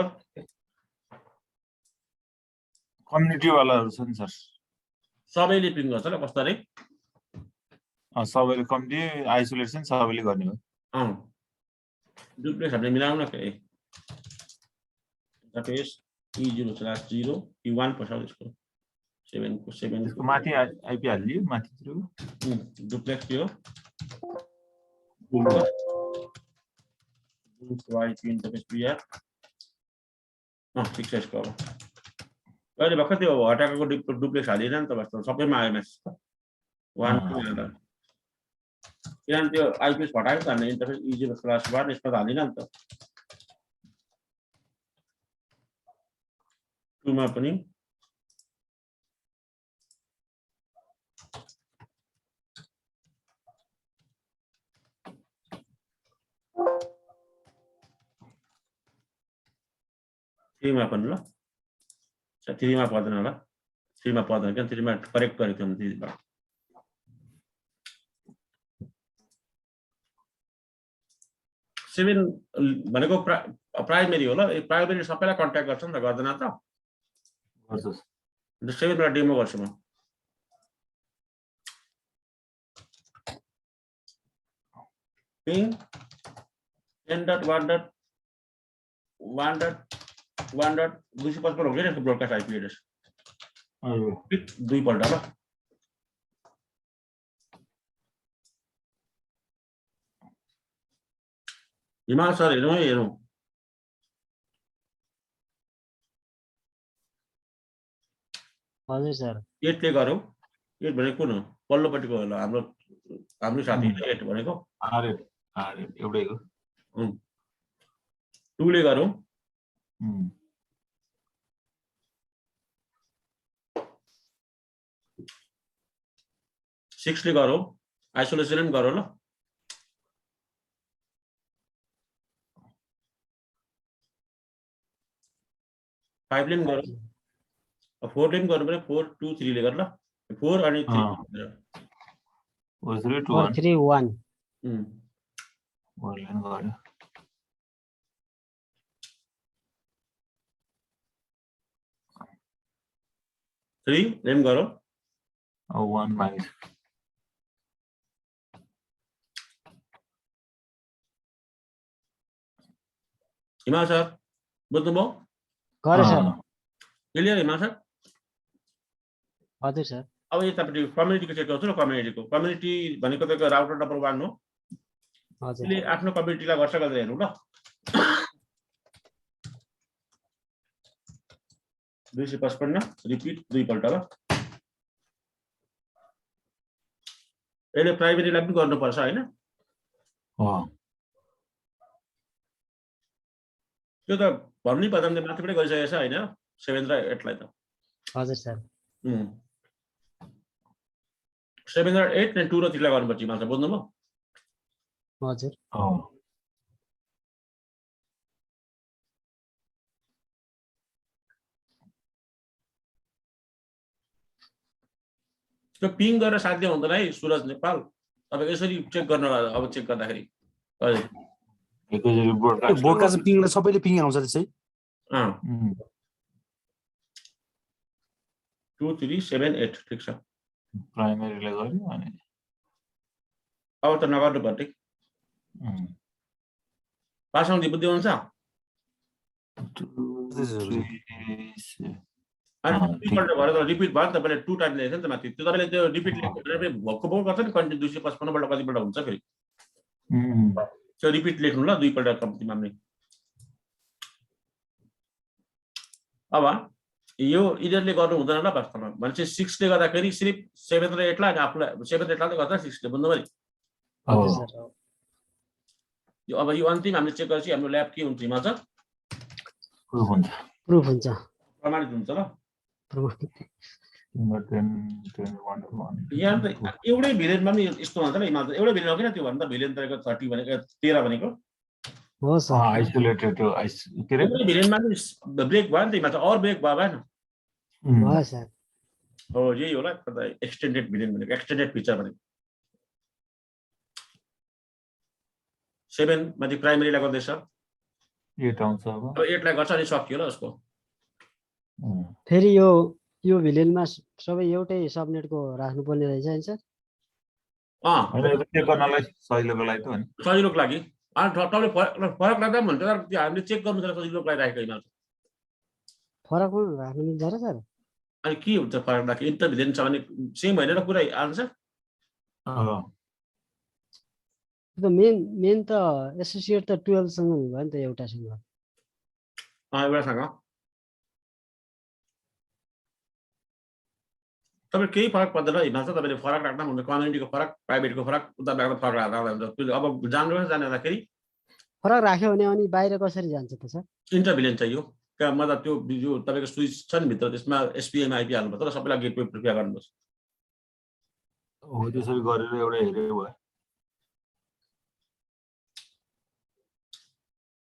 कम्युनिटी वालाहरु छन् सर सबैले पिङ गर्छ ल कसरी सबैले कम्युनिटी आइसोलेसन सबैले गर्ने हो डुप्लेक्स हामीले मिलाउन के इन्टरफेस E0/0 E1 पर्छ यसको 7 को 7 त्यसको माथि आइपी हालियो माथितिर डुप्लेक्स यो आइपी इन्टरफेस बिआर ठिक छ यसको अब अहिले भर्खर त्यो हटाएको डुप्लेक्स हालिएन नि त वास्तवमा सबैमा आयो मेसेज 1 2 किनभने त्यो आइपिएस हटाएको त हामीले इन्टरफेस E0/1 यसमा त हालिन नि त 2 मा पनि थ्रीमा पनि ल 3 मा पर्दैन होला 3 मा पर्दैन किन 3 मा करेक्ट गरेको थियौँ त्यतिबेला 7 भनेको प्राइमेरी हो ल प्राइमेरी सबैलाई कन्ट्याक्ट गर्छ नि त गर्दैन त हजुर 7 मा डेमो गर्छु म पिङ 10.1.1.1.255 हो गयो ब्रोडकास्ट आइपी एड्रेस दुई पल्ट ल हिमाल सर हेरौँ है हेरौँ हजुर सर 8 ले गरौँ 8 भनेको कुन हो पल्लोपट्टिको होला हाम्रो हाम्रो साथी 8 भनेको आर्यन एउटैको 2 ले गरौँ 6 ले गरौँ आइसोलेसन पनि गरौँ ल 5 ले पनि गरौँ 4 ले पनि गर्नु पर्यो 4 2 3 ले गर ल 4 अनि 3 4 3 2 4 1 3 1 वरले गर्यो 3 ले पनि गरौँ 1 माइनस हिमाल सर बुझ्नुभयो गरे सर क्लियर हिमाल सर हजुर सर अब यतापट्टि कम्युनिटीको चेक गर्छु ल कम्युनिटी भनेको तपाईँको राउटर नम्बर 1 हो हजुर यसले आफ्नो कम्युनिटीलाई गर्छ गरेर हेर्नु ल 255 रिपिट दुईपल्ट ल यसले प्राइमेरीलाई पनि गर्नुपर्छ हैन त्यो त भन्नै पर्दैन माथिबाटै गरिसकेको छ हैन 7 र 8 लाई त हजुर सर 7 र 8 अनि 2 र 3 लाई गर्नुपर्छ हिमाल सर बुझ्नुभयो हजुर त्यो पिङ गरेर साध्य हुँदैन है सुरज नेपाल तपाईको यसरी चेक गर्न अब चेक गर्दाखेरि हजुर एकैचोटि ब्रोडकास्ट ब्रोडकास्ट पिङ सबैले पिङ आउँछ त्यसै 2 3 7 8 ठीक छ प्राइमेरीले गर्यो अनि अब त नगर्नु पर्ने पासौँ बुद्धि हुन्छ अनि दुईपल्ट भएर त रिपिट भयो तपाईले 2 टाइम लेखेछ नि त माथि त्यो तपाईले त्यो रिपिट लेखेर भक्क भक्क गर्छ नि कन्टिन्यू 255 पल्ट कतिपल्ट हुन्छ फेरि त्यो रिपिट लेख्नु ल दुईपल्ट कम्तीमा पनि अब यो इधरले गर्नु हुँदैन ल वास्तवमा भनेपछि 6 ले गर्दाखेरि सिर्फ 7 र 8 लाई आफुलाई 7 र 8 लाई गर्दा 6 ले बुझ्नु भयो हजुर सर यो अब यो अन्तिम हामीले चेक गरेपछि हाम्रो ल्याब के हुन्छ हिमाल सर प्रुफ हुन्छ प्रमाणित हुन्छ ल नम्बर 10 10 1 यहाँ त एउटै भिलेजमा पनि यस्तो हुन्छ ल हिमाल एउटै भिलेज हो किन त्यो भन्दा भिलेज तपाईँको 30 भनेको 13 भनेको हो सर आइसोलेटेड के रे एउटै भिलेजमा पनि ब्रेक भयो नि त हिमाल और ब्रेक भयो भएन भयो सर हो यही होला एक्सटेन्डेड भिलेज भनेको एक्सटेन्डेड फिचर भनेको 7 माथि प्राइमेरीलाई गर्दैछ 8 आउँछ अब 8 लाई गर्छ अनि सकियो ल उसको फेरि यो भिलेजमा सबै एउटै सबनेटको राख्नु पर्ने रहेछ नि सर हैन चेक गर्नलाई सजिलोको लागि त हो नि सजिलोको लागि अनि तपाईँले फरक लाग्दा पनि हुन्छ तर हामीले चेक गर्नु चाहिँ सजिलोको लागि राखेको हिमाल फरक पनि राख्नु मिल्छ र सर अनि के हुन्छ फरक राखेको इन्टर भिलेज छ भने सेम होइन र पुरै आन्सर त मेन त एसोसिएट त 12 सँग भयो नि त एउटासँग एउटासँग तपाईँ केही फरक पर्दैन हिमाल सर तपाईँले फरक राख्दा हुन्छ कम्युनिटीको फरक प्राइभेटको फरक उता राख्दा फरक राख्दा हुन्छ अब जान्दाखेरि फरक राख्यो भने अनि बाहिर कसरी जान्छ त सर इन्टर भिलेज चाहियो क्या मतलब त्यो जो तपाईँको स्विच छ नि भित्र त्यसमा एसपिएम आइपी हाल्नुपर्छ र सबैलाई गेटवे प्रिपेयर गर्नुपर्छ हो त्यसरी गरेर एउटा हेरे भयो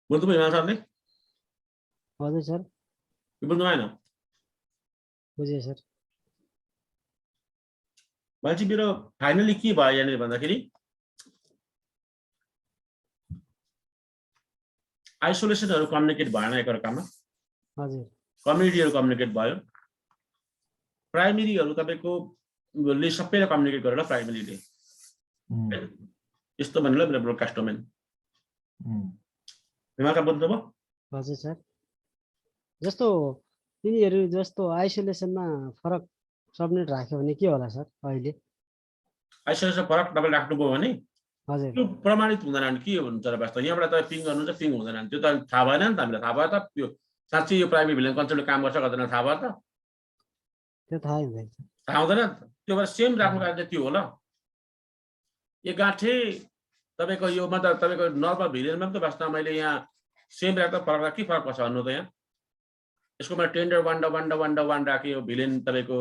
बुझ्नुभयो हिमाल सरले हजुर सर बुझ्नु भएन बुझेँ सर मान्छे मेरो फाइनली के भयो यहाँनिर भन्दाखेरि आइसोलेसनहरू कम्युनिकेट भएन एकअर्कामा हजुर कम्युनिटीहरू कम्युनिकेट भयो प्राइमेरीहरू तपाईँको सबैले कम्युनिकेट गरेर प्राइमेरीले यस्तो भनेर मेरो ब्रोडकास्ट डोमेन हिमालका बुझ्नुभयो हजुर सर जस्तो तिनीहरू जस्तो आइसोलेसनमा फरक सबनेट राख्यो भने के होला सर अहिले आइसोलेसन फरक तपाईँले राख्नुभयो भने हजुर त्यो प्रमाणित हुँदैन के हुन्छ र वास्तव यहाँबाट तपाईँ पिङ गर्नुहुन्छ पिङ हुँदैन त्यो त थाहा भएन नि त हामीलाई थाहा भयो त त्यो साँच्चै यो प्राइभेट भिलेन कन्सेप्टले काम गर्छ गर्दैन थाहा भयो त त्यो थाहै हुँदैन थाहा हुँदैन नि त त्यो भएर सेम राख्नु कारण चाहिँ त्यो हो ल एक गाँठे तपाईँको यो मतलब तपाईँको नर्मल भिलेनमा पनि त वास्तवमा मैले यहाँ सेम राख्दा फरक के फरक पर्छ भन्नु त यहाँ यसको मैले टेन्डर वान राखेँ यो भिलेन तपाईँको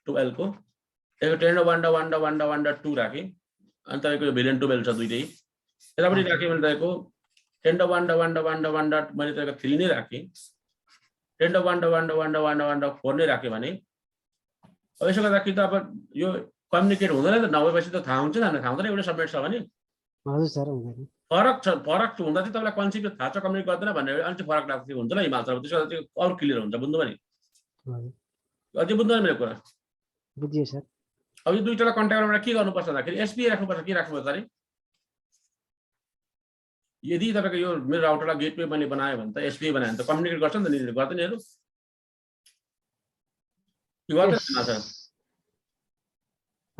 12 को यसको टेन्डर वान 2 राखेँ अनि तपाईँको भिलेन 12 छ दुइटै यतापट्टि राखेँ मैले तपाईँको टेन्डर वान मैले तपाईँको 3 नै राखेँ टेन्डर वान 4 नै राखेँ भने अब यसो गर्दाखेरि त अब यो कम्युनिकेट हुँदैन त नभएपछि त थाहा हुन्छ नि हामीलाई थाहा हुँदैन एउटा सब्जेक्ट छ भने हजुर सर हुँदैन फरक हुँदा चाहिँ तपाईँलाई कन्सेप्ट थाहा छ कम्युनिकेट गर्दैन भनेर अलिक फरक लाग्छ हुन्छ ल हिमाल सर त्यसो चाहिँ अरू क्लियर हुन्छ बुझ्नु भने हजुर अझै बुझ्दैन मेरो कुरा बुझियो सर अब यो दुईटालाई कन्ट्याक्टबाट के गर्नुपर्छ भन्दाखेरि एसपिआई राख्नुपर्छ के राख्नुपर्छ अरे यदि तपाईँको यो मेरो राउटरलाई गेटवे मैले बनायो भने त एसपिआई बनायो भने त कम्युनिकेट गर्छ नि त गर्दैनहरू गर्दैन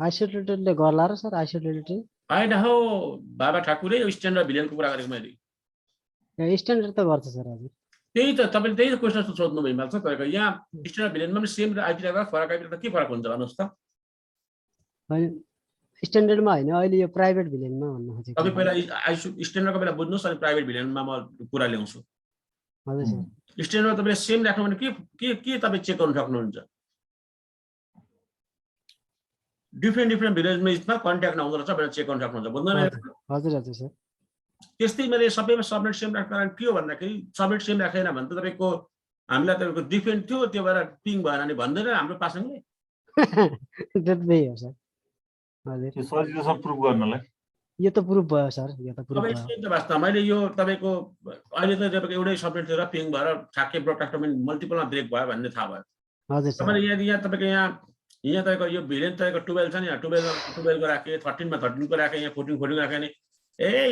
आइसोलेटेडले गर्ला र सर आइसोलेटेड होइन हो बाबा ठाकुरै स्ट्यान्डर्ड भिलियनको कुरा गरेको मैले स्ट्यान्डर्ड त गर्छ सर हजुर त्यही त तपाईँले त्यही त क्वेसन सोध्नु भयो हिमाल छ तपाईँको यहाँ स्ट्यान्डर्ड भिलियनमा पनि सेम आइपी राख्दा फरक आइपी राख्दा के फरक हुन्छ भन्नुहोस् त होइन स्ट्यान्डर्डमा होइन अहिले यो प्राइभेट भिलेनमा भन्नु खोजेको तपाईँ पहिला स्ट्यान्डर्डको बेला बुझ्नुहोस् अनि प्राइभेट भिलियनमा म कुरा ल्याउँछु हजुर सर स्ट्यान्डर्डमा तपाईँले सेम राख्नु भने के तपाईँ चेक गर्नु सक्नुहुन्छ डिफ्रेन्ट भिलेजमा कन्ट्याक्ट नहुँदो रहेछ भनेर चेक गर्न सक्नुहुन्छ बुझ्नु हजुर हजुर सर त्यस्तै मैले सबैमा सबनेट सेम राख्नु कारण के हो भन्दाखेरि सबनेट सेम राखेन भने त तपाईँको हामीलाई तपाईँको डिफ्रेन्ट थियो त्यो भएर पिङ भएन भने भन्दैन हाम्रो पासङले त्यही हो सर हजुर त्यो सजिलो छ प्रुभ गर्नलाई यो त प्रुफ भयो सर यो त प्रुफ भयो वास्तवमा मैले यो तपाईँको अहिले त तपाईँको एउटै सबनेट थियो र पिङ भएर ठ्याक्कै ब्रोडकास्टमा मल्टिपलमा ब्रेक भयो भन्ने थाहा भयो हजुर सर तपाईँले यहाँ तपाईँको यहाँ तपाईँको यो भिलेन तपाईँको 12 छ नि यहाँ 12 को राखेँ 13 मा 13 को राखेँ यहाँ 14 राखेँ नि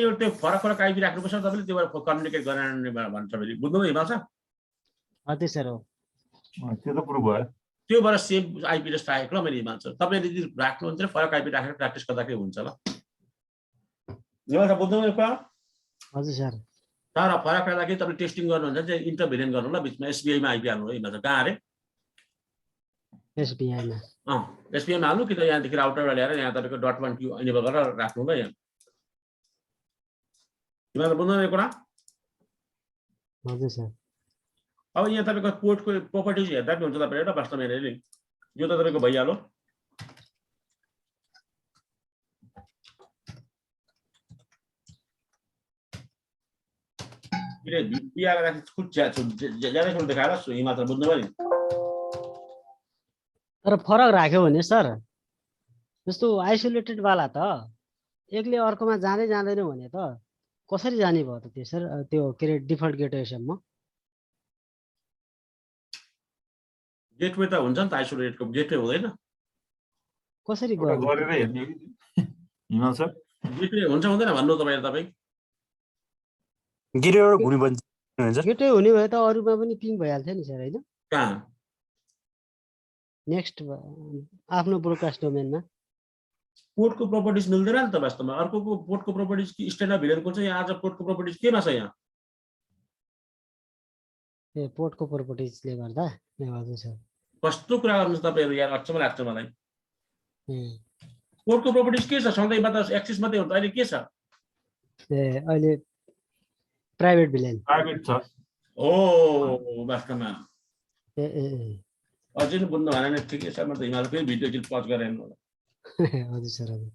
यो त्यो फरक आइपी राख्नुपर्छ तपाईँले त्यो भएर कम्युनिकेट गराउने भन्छ फेरि बुझ्नु हिमाल छ हजुर सर हो त्यो त प्रुभ भयो त्यो भएर सेम आइपी जस्तो राखेको ल मैले हिमाल छ तपाईँले यदि राख्नुहुन्छ फरक आइपी राखेर प्र्याक्टिस गर्दाखेरि हुन्छ ल हिमाल छ बुझ्नु कुरा हजुर सर तर फरक राख्दाखेरि तपाईँले टेस्टिङ गर्नुहुन्छ चाहिँ इन्टर भिलेन गर्नु ल बिचमा एसबिआईमा आइपी हाल्नु है हिमाल छ कहाँ अरे एसबिआईमा एसबिआईमा हाल्नु कि त यहाँदेखि राउटरबाट ल्याएर यहाँ तपाईँको .1 क्यू इनेबल गरेर राख्नु ल यहाँ हिमाल बुझ्नु यो कुरा हजुर सर अब यहाँ तपाईँको पोर्टको प्रोपर्टिज हेर्दा पनि हुन्छ तपाईँले एउटा वास्तवमा हेरेर यो त तपाईँको भइहाल्यो ज्यादा देखाएर हिमाल बुझ्नु भयो नि तर फरक राख्यो भने सर जस्तो आइसोलेटेड वाला त एकले अर्कोमा जाँदै जाँदैन भने त कसरी जाने भयो त त्यो सर त्यो के अरे डिफल्ट गेटवेसम्म गेटवे त हुन्छ नि त आइसोलेटेडको गेटवे हुँदैन कसरी गरेर हेर्ने हिमाल सर गेटवे हुन्छ हुँदैन भन्नु तपाईँ गिरेर घुर्नु भन्छ गेटवे हुने भए त अरूमा पनि पिङ भइहाल्थ्यो नि सर होइन कहाँ नेक्स्ट आफ्नो ब्रोडकास्ट डोमेनमा पोर्टको प्रोपर्टिज मिल्दैन नि त वास्तवमा अर्कोको पोर्टको प्रोपर्टिज कि स्ट्यान्डर्ड भिलेनको चाहिँ आज पोर्टको प्रोपर्टिज केमा छ यहाँ ए पोर्टको प्रोपर्टिजले गर्दा हजुर सर कस्तो कुरा गर्नुहुन्छ तपाईँहरू यहाँ अचम्म लाग्छ मलाई ए पोर्टको प्रोपर्टिज के छ सधैँमा त एक्सिस मात्रै हो त अहिले के छ अहिले प्राइभेट भिलेन प्राइभेट छ ओ वास्तवमा ए अझै पनि बुझ्नु भएन ठिकै छ म त हिमाल फेरि भिडियो क्लिप पज गरेर हेर्नु होला हजुर सर हजुर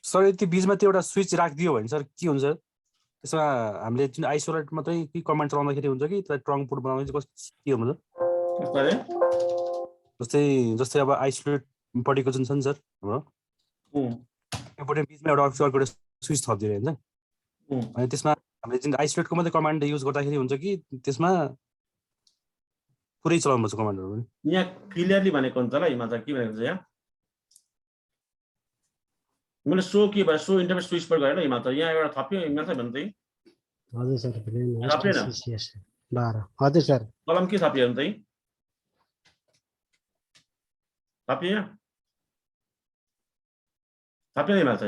सर यति बिचमा त्यो एउटा स्विच राखिदियो भने सर के हुन्छ त्यसमा हामीले जुन आइसोलेट मात्रै कि कमान्ड चलाउँदाखेरि हुन्छ कि त्यसलाई ट्रङ पुट बनाउने चाहिँ के हुन्छ कस्तो अरे जस्तै अब आइसोलेट पढेको जुन छ नि सर हाम्रो त्योपट्टि बिचमा एउटा अर्को स्विच थपिदियो हुन्छ अनि त्यसमा हामीले जुन आइसोलेटको मात्रै कमान्ड युज गर्दाखेरि हुन्छ कि त्यसमा पुरै चलाउनुपर्छ कमान्डहरू पनि यहाँ क्लियरली भनेको हुन्छ ल हिमाल के भनेको छ यहाँ मैले सो के भयो सो इन्टरनेट स्विच पर गरेर हिमाल यहाँ एउटा थप्यो हिमाल भन्दै हजुर सर थपेन 12 हजुर सर कलम के थप्यो भने चाहिँ थपियो थपियो हिमाल छ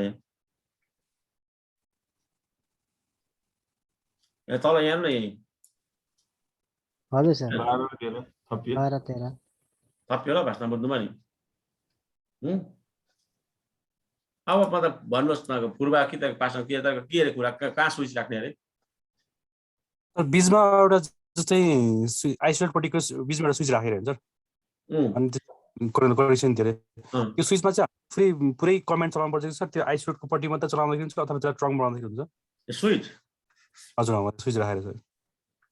यहाँ तल यहाँ न यही हजुर सर 12 र 13 थपियो 12 13 थप्यो ल भाषण बुझ्नुमा नि अब मतलब भन्नुहोस् न पूर्वा कि त पासँग के अरे कुरा कहाँ स्विच राख्ने अरे बिचमा एउटा जस्तै आइसोलेटपट्टिको बिचमा एउटा स्विच राखेर हुन्छ अनि कनेक्सन धेरै त्यो स्विचमा चाहिँ पुरै कमेन्ट चलाउनु पर्छ सर त्यो आइसोलेटको पट्टि मात्रै चलाउँदाखेरि हुन्छ अथवा त्यसलाई ट्रङ बनाउँदाखेरि हुन्छ स्विच हजुर स्विच राखेर सर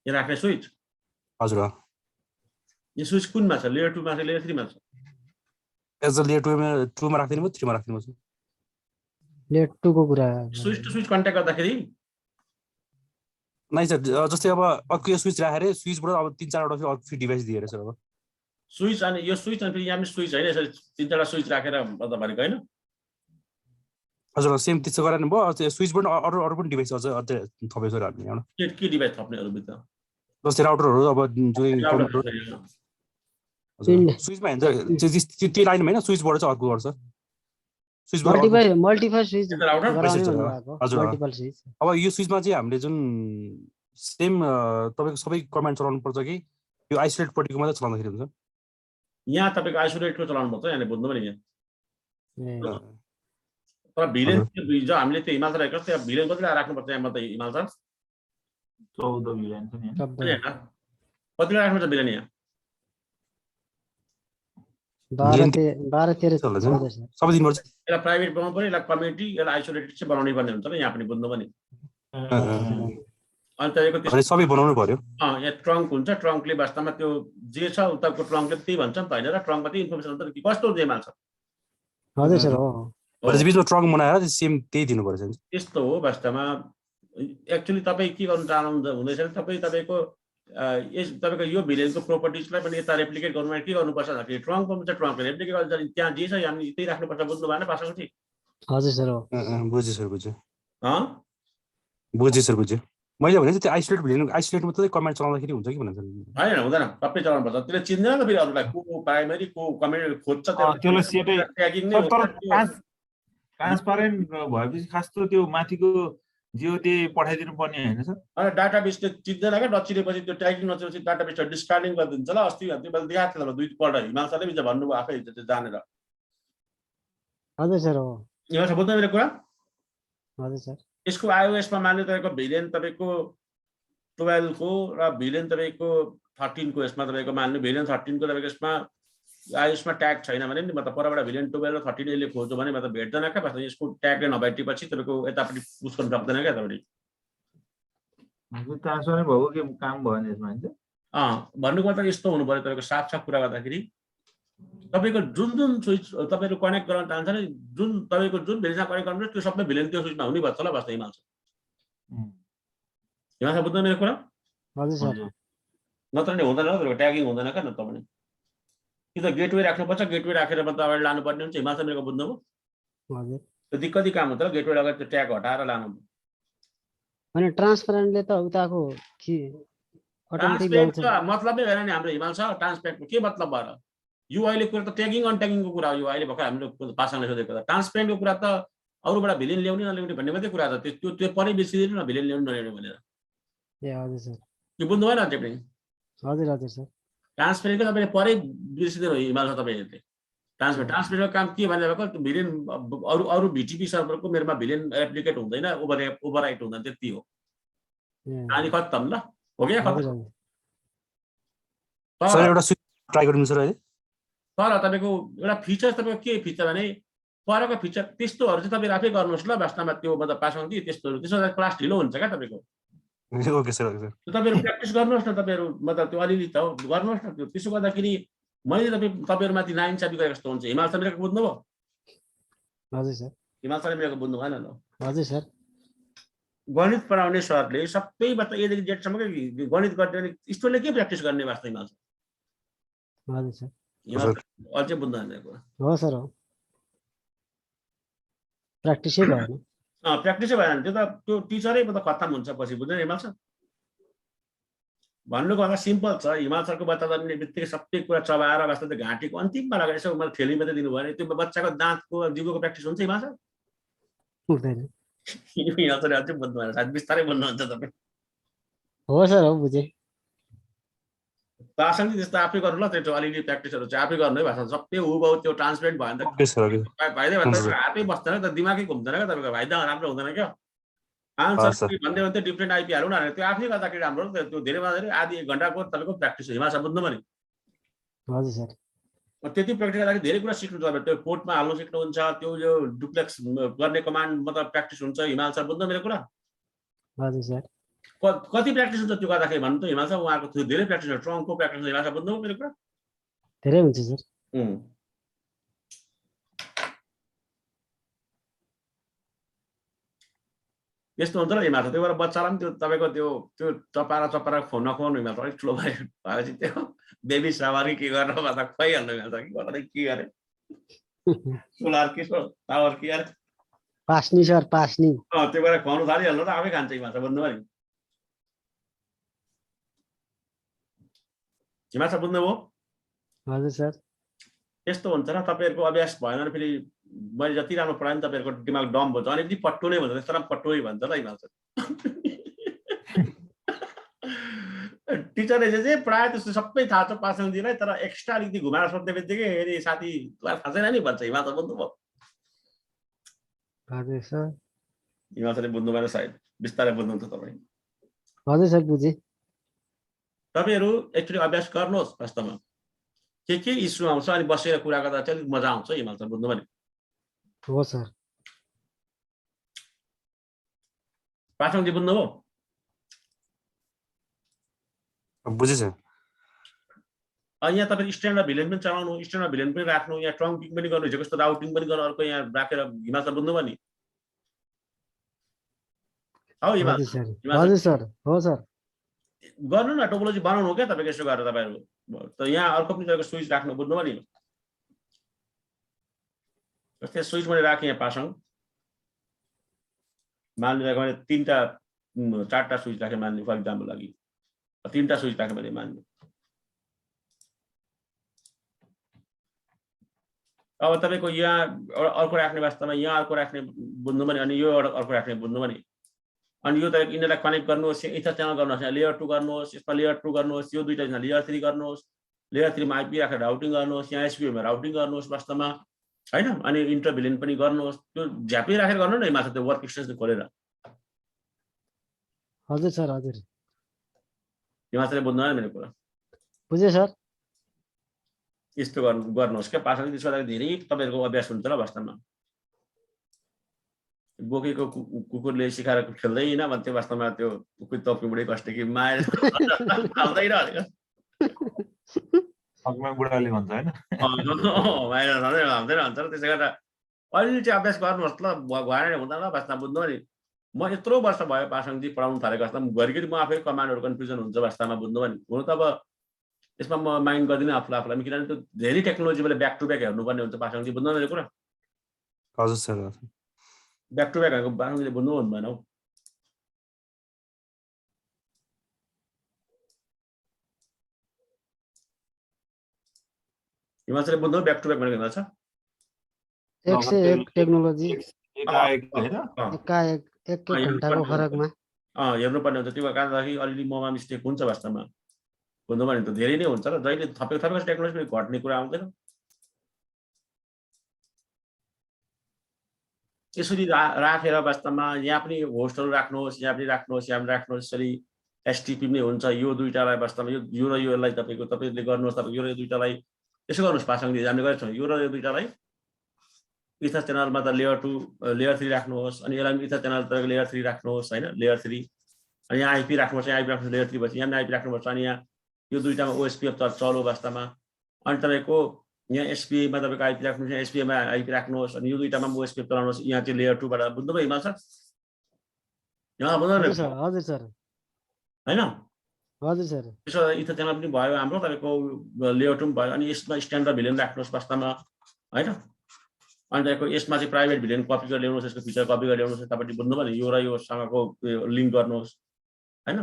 यहाँ राख्ने स्विच हजुर यो स्विच कुनमा छ लेयर 2 मा छ लेयर 3 मा छ एज अ लेयर 2 मा राख्दिनु म 3 मा राख्दिनु म लेयर 2 को कुरा स्विच टु स्विच कन्ट्याक्ट गर्दाखेरि नै सर जस्तै अब अर्को यो स्विच राखेर स्विचबाट अब 3-4 वटा फेरि डिभाइस दिएर सर अब स्विच अनि यो स्विच अनि फेरि यहाँ स्विच हैन यसरी 3-4 स्विच राखेर मतलब भनेको हैन हजुर सेम त्यसो गरेर नि भयो स्विचबाट अरु पनि डिभाइस अझ थपे सर हामी यहाँ के डिभाइस थप्नेहरु भित्र जस्तै राउटरहरु अब स्विचमा हुन्छ त्यो लाइनमा हैन स्विचबाट चाहिँ अर्को गर्छ स्विचबाट मल्टिपल स्विच हजुर मल्टिपल स्विच अब यो स्विचमा चाहिँ हामीले जुन सेम तपाईको सबै कमान्ड चलाउनु पर्छ कि यो आइसोलेट पट्टिको मात्रै चलाउँदाखेरि हुन्छ यहाँ तपाईको आइसोलेटको चलाउनु पर्छ यहाँले बुझ्नु पनि यहाँ तर भिलेन जो हामीले त्यो हिमाल राखेको त्यो भिलेन कति राख्नु पर्छ यहाँ मतलब हिमाल सर 14 भिलेन छ नि कति राख्नु पर्छ भिलेन यहाँ 12 13 सबै दिनुपर्छ यसलाई प्राइभेट बनाउनु पर्यो यसलाई कम्युनिटी यसलाई आइसोलेटेड चाहिँ बनाउनै पर्ने हुन्छ नि यहाँ पनि बुझ्नु पनि अनि तपाईको त्यो सबै बनाउनु पर्यो यहाँ ट्रङ्क हुन्छ ट्रङ्कले वास्तवमा त्यो जे छ उताको ट्रङ्कले त्यही भन्छ नि त हैन र ट्रङ्कमा त्यही इन्फर्मेसन हुन्छ कि कस्तो जेमा छ हजुर सर हो बिचमा ट्रङ्क बनाएर सेम त्यही दिनुपर्छ त्यस्तो हो वास्तवमा एक्चुअली तपाई के गर्न चाहनुहुन्छ हुँदैछ भने तपाईको तपाईको यो भिलेनको प्रोपर्टिजलाई पनि यता रेप्लिकेट गर्नुमा के गर्नुपर्छ भन्दाखेरि ट्रङ्क पनि छ ट्रङ्कले रेप्लिकेट गर्छ त्यहाँ जे छ हामी त्यही राख्नुपर्छ बुझ्नु भएन पासाको चाहिँ हजुर सर हो बुझे सर बुझे मैले भने त्यो आइसोलेट भिलेन आइसोलेट मात्रै कमान्ड चलाउँदाखेरि हुन्छ कि भन्नु हैन हुँदैन सबै चलाउनु पर्छ त्यसले चिन्दैन त फेरि अरूलाई को प्राइमरी को कमेन्ट खोज्छ त्यसलाई सेटै ट्यागिङ नै तर ट्रान्सपारेन्ट भएपछि खास त त्यो माथिको जियो त्यही पठाइदिनु पर्ने हैन सर अनि डाटाबेसले चिन्दैन क्या नचिनेपछि त्यो ट्यागिङ नचिनेपछि डाटाबेसले डिस्कार्डिङ गरिदिन्छ ल अस्ति त्यो मैले देखाएको थिएँ दुई पल्ट हिमाल सरले बिच भन्नुभयो आफै जानेर हजुर सर हो यहाँ बुझ्नु मेरो कुरा हजुर सर यसको iOS मा मान्ने तपाईको भिलेन तपाईको 12 को र भिलेन तपाईको 13 को यसमा तपाईको मान्नु भिलेन 13 को तपाईको यसमा iOS मा ट्याग छैन भने नि मतलब परबाट भिलेन 12 र 13 ले खोज्यो भने मतलब भेट्दैन क्या बस यसको ट्यागले नभएपछि तपाईको यतापट्टि पुश गर्न सक्दैन क्या तपाईले ट्रान्सफर भएको के काम भयो नि यसमा हैन भन्नुको मतलब यस्तो हुनु पर्यो तपाईको साफ कुरा गर्दाखेरि तपाईको जुन स्विच तपाईहरु कनेक्ट गर्न चाहन्छ नि जुन तपाईको जुन भिलेनमा कनेक्ट गर्नुहुन्छ त्यो सबै भिलेन त्यो स्विचमा हुनै पर्छ ल बस्दै हिमाल छ यहाँ छ बुझ्नु मेरो कुरा हजुर सर नत्र नि हुँदैन तपाईको ट्यागिङ हुँदैन क्या नत्र भने कि त गेटवे राख्नुपर्छ गेटवे राखेर मात्र अगाडि लानुपर्ने हुन्छ हिमाल छ मेरो बुझ्नुभयो हजुर त्यो दिक्कती काम हुन्छ गेटवे लगाएर त्यो ट्याग हटाएर लानु अनि ट्रान्सपरेन्टले त उताको अटोमेटिक ल्याउँछ मतलबै भएन नि हाम्रो हिमाल छ ट्रान्सपेरेन्टको के मतलब भएर यो अहिले कुरा त ट्यागिङ अनट्यागिङको कुरा हो यो अहिले भर्खर हामीले पासाङले सोधेको त ट्रान्सपेरेन्टको कुरा त अरूबाट भिलेन ल्याउने नल्याउने भन्ने मात्रै कुरा छ त्यो त्यो परै बिर्सिदिनु न भिलेन ल्याउनु नल्याउने भनेर ए हजुर सर त्यो बुझ्नु भएन टेप्लिङ हजुर हजुर सर ट्रान्सपेरेन्टको तपाईँले परै बिर्सिदिनु हिमाल छ तपाईँहरूले ट्रान्सपेरेन्टको काम के भने भएको भिलेन अरू भिटिपी सर्भरको मेरोमा भिलेन एप्लिकेट हुँदैन ओभरराइट हुँदैन त्यति हो अनि खत्तम ल हो क्या खत्तम सर एउटा स्विच ट्राई गर्नु सर अहिले तर तपाईको एउटा फिचर तपाईको के फिचर भने परको फिचर त्यस्तोहरु चाहिँ तपाईले आफै गर्नुहोस् ल वास्तवमा त्यो मतलब पासँग कि त्यस्तोहरु त्यसो क्लास ढिलो हुन्छ क्या तपाईको ओके सर तपाईहरु प्र्याक्टिस गर्नुहोस् न तपाईहरु मतलब त्यो अलिअलि त गर्नुहोस् न त्यो त्यसो गर्दाखेरि मैले तपाईहरु माथि नाइन्साफी गरेको जस्तो हुन्छ हिमाल सरको बुझ्नुभयो हजुर सर हिमाल सरको बुझ्नु भएन ल हजुर सर गणित पढाउने सरले सबैबाट एदेखि जेडसम्मकै गणित गर्दैन स्टुडेन्टले के प्र्याक्टिस गर्ने वास्तव हिमाल हजुर सर अझै बुझ्दैन हो सर हो प्र्याक्टिसै भएन प्र्याक्टिसै भएन त्यो त त्यो टिचरै मतलब खत्तम हुन्छ पछि बुझ्दैन हिमाल सर भन्नुको भन्दा सिम्पल छ हिमाल सरको बच्चा जन्मिने बित्तिकै सबै कुरा चबाएर वास्तव त्यो घाँटीको अन्तिममा लगेर यसो मैले थेली मात्रै दिनु भयो भने त्यो बच्चाको दाँतको जिउको प्र्याक्टिस हुन्छ हिमाल सर हुँदैन। यहाँ चाहिँ अझै बुझ्नु भएन सायद बिस्तारै बुझ्नुहुन्छ तपाईँ। हो सर, हो बुझेँ। भाषण चाहिँ त्यस्तो आफै गर्नु ल, त्यो अलिअलि प्र्याक्टिसहरू चाहिँ आफै गर्नु है। भाषण सबै हुबाउ त्यो ट्रान्सपेरेन्ट भयो भने त ओके सर, ओके फाइदै भयो, हुन्छ तपाईँको सर। हातै बस्दैन त, दिमागै घुम्दैन क्या तपाईँको, भाइ राम्रो हुँदैन क्या। हस् आन्सर सर। भन्दै भन्दै डिफ्रेन्ट आइपी हालौँ न, त्यो आफै गर्दाखेरि राम्रो हो नि त। त्यो धेरैमा धेरै आधी 1 घन्टाको तपाईँको प्र्याक्टिस हो, हिमालय बुझ्नु भने हजुर सर। त्यति प्र्याक्टिस गर्दाखेरि धेरै कुरा सिक्नु तपाईँ। त्यो कोडमा हाल्नु सिक्नुहुन्छ, त्यो यो डुप्लेक्स गर्ने कमान्ड मतलब प्र्याक्टिस हुन्छ। हिमाल सर बुझ्नु मेरो कुरा? हजुर सर। कति प्र्याक्टिस हुन्छ त्यो गर्दाखेरि भन्नु त हिमाल सर? उहाँको त्यो धेरै प्र्याक्टिस हुन्छ, ट्रङ्कको प्र्याक्टिस हुन्छ। हिमाल सर बुझ्नु मेरो कुरा? धेरै हुन्छ सर। यस्तो हुन्छ र हिमाल सर। त्यो भएर बच्चालाई पनि त्यो तपाईँको त्यो त्यो चपारा फोन नखुवाउनु हिमाल सर। अलिक ठुलो भएपछि त्यो बेबी सावर के गरेर भन्दा खुवाइहाल्नु हिमाल सर। कि गर्दा के गरे सोलर के टावर के अरे पास्नी सर, पास्नी। त्यो भएर खुवाउनु थालिहाल्नु र आफै खान्छ हिमाल सर। बुझ्नु भयो नि हिमाल सर? बुझ्नुभयो? हजुर सर। यस्तो हुन्छ र तपाईँहरूको अभ्यास भएन भने फेरि मैले जति राम्रो पढाएँ नि तपाईँहरूको दिमाग डम भन्छ, अलिकति पट्टो नै भन्छ। त्यस्तो राम्रो पट्टो भन्छ ल हिमाल सर। टिचरले चाहिँ पढायो त्यस्तो सबै थाहा छ पासङ दिनलाई, तर एक्स्ट्रा अलिकति घुमाएर सोध्ने बित्तिकै फेरि साथी थाहा छैन नि भन्छ हिमाल सर। बुझ्नुभयो? हजुर सर। हिमाल सरले बुझ्नु भएन सायद, बिस्तारै बुझ्नुहुन्छ तपाईँ। हजुर सर, बुझेँ। तपाईँहरू एकचोटि अभ्यास गर्नुहोस्। वास्तवमा के इस्यु आउँछ अनि बसेर कुरा गर्दा चाहिँ अलिक मजा आउँछ हिमाल सर। बुझ्नु भने? हो सर। पाठकजी बुझ्नुभयो? बुझेँ सर। यहाँ तपाईँ स्ट्यान्ड र भिलेन पनि चलाउनु, स्ट्यान्ड र भिलेन पनि राख्नु, यहाँ ट्रङ्किङ पनि गर्नु, हिजो कस्तो राउटिङ पनि गर्नु, अर्को यहाँ राखेर हिमाल सर। बुझ्नुभयो नि? हौ हिमाल हजुर सर। सर। हजुर सर। हो सर। गर्नु न, टोपोलोजी बनाउनु हो क्या तपाईँको। यसो गरेर तपाईँहरू त यहाँ अर्को पनि तपाईँको स्विच राख्नु। बुझ्नुभयो नि? जस्तै स्विच मैले राखेँ यहाँ पासङ, मानिलिएको मैले 3टा 4टा स्विच राखेँ मान्ने फर इक्जाम्पल लागि, 3टा स्विच राखेँ मैले मान्ने। अब तपाईँको यहाँ अर्को राख्ने, वास्तवमा यहाँ अर्को राख्ने। बुझ्नु भने? अनि यो एउटा अर्को राख्ने। बुझ्नु भने? अनि यो तपाईँको यिनीहरूलाई कनेक्ट गर्नुहोस्, इथर च्यानल गर्नुहोस्, यहाँ लेयर 2 गर्नुहोस्, यसमा लेयर 2 गर्नुहोस्, यो दुईटा लेयर 3 गर्नुहोस्, लेयर 3 मा आइपी राखेर राउटिङ गर्नुहोस्, यहाँ एसपीमा राउटिङ गर्नुहोस् वास्तवमा, हैन? अनि इन्टर भिलेन पनि गर्नुहोस्। त्यो झ्यापै राखेर गर्नु न हिमाल, त्यो वर्क स्टेसन खोलेर। हजुर सर। हजुर। हिमाल सरले बुझ्नु भएन मेरो कुरा? बुझेँ सर। यस्तो गर्नुहोस् क्या पासले। त्यसो गर्दा धेरै तपाईँहरूको अभ्यास हुन्छ र वास्तवमा। बोकेको कुकुरले सिकाएर खेल्दैन भन्थ्यो, वास्तवमा त्यो कुकुर तप्केबाटै कष्ट कि माया आउँदैन भनेको। हकमा बुढाले भन्छ हैन? माया आउँदैन भन्छ र। त्यसै गर्दा अहिले चाहिँ अभ्यास गर्नुहोस् ल, भएन हुँदैन वास्तवमा। बुझ्नु नि? म यत्रो वर्ष भयो पासङजी पढाउनु थालेको, वास्तवमा घरिघरि म आफै कमान्डहरू कन्फ्युजन हुन्छ वास्तवमा। बुझ्नु भने? हुनु त अब यसमा म माइन्ड गर्दिनँ आफूलाई, किनभने त्यो धेरै टेक्नोलोजी मैले ब्याक टु ब्याक हेर्नुपर्ने हुन्छ पासङजी। बुझ्नु मेरो कुरा? हजुर सर। ब्याक टु ब्याक हेरेको पासङजीले बुझ्नु भएन हौ। हिमाल सरले बुझ्नु ब्याक टु ब्याक भनेको हिमाल सर? 101 टेक्नोलोजी एकाएक हैन? एकाएक 1 घन्टाको फरकमा। हेर्नुपर्ने हुन्छ। त्यो कारणदेखि अलिअलि ममा मिस्टेक हुन्छ वास्तवमा। बुझ्नु भने त धेरै नै हुन्छ र जहिले थपेको टेक्नोलोजी घट्ने कुरा आउँदैन। यसरी राखेर वास्तवमा यहाँ पनि होस्टहरू राख्नुहोस्, यहाँ पनि राख्नुहोस्, यहाँ पनि राख्नुहोस्। यसरी एसटिपी पनि हुन्छ। यो दुईटालाई वास्तवमा यो र योलाई तपाईँले गर्नुहोस्। तपाईँ यो र यो दुईटालाई यसो गर्नुहोस् पासङले, हामीले गरेको छौँ। यो र यो दुईटालाई इथर च्यानलमा त लेयर 2 लेयर 3 राख्नुहोस्, अनि यसलाई इथर च्यानल तपाईँको लेयर 3 राख्नुहोस्, होइन? लेयर 3 अनि यहाँ आइपी राख्नुहोस्, यहाँ आइपी राख्नुहोस् लेयर 3 भएपछि यहाँ पनि आइपी राख्नुपर्छ। अनि यहाँ यो दुईटामा ओएसपीएफ चलो वास्तवमा। अनि तपाईँको यहाँ एसपीआईमा तपाईँको आइपी राख्नुहोस्, यहाँ एसपीआईमा आइपी राख्नुहोस्, अनि यो दुईटामा ओएसपीएफ चलाउनुहोस्। यहाँ चाहिँ लेयर 2 बाट बुझ्नुभयो हिमाल सर? यहाँ बुझ्नु सर। हजुर सर। हैन? हजुर सर। त्यसो इथर च्यानल पनि भयो हाम्रो, तपाईँको लेयर 2 पनि भयो। अनि यसमा स्ट्यान्डर्ड भिलेन राख्नुहोस् वास्तवमा, होइन? अनि तपाईँको यसमा चाहिँ प्राइभेट भिलेन कपी गरेर ल्याउनुहोस्, यसको फिचर कपी गरेर ल्याउनुहोस्। तपाईँले बुझ्नुभयो नि? यो र योसँगको लिङ्क गर्नुहोस्, होइन?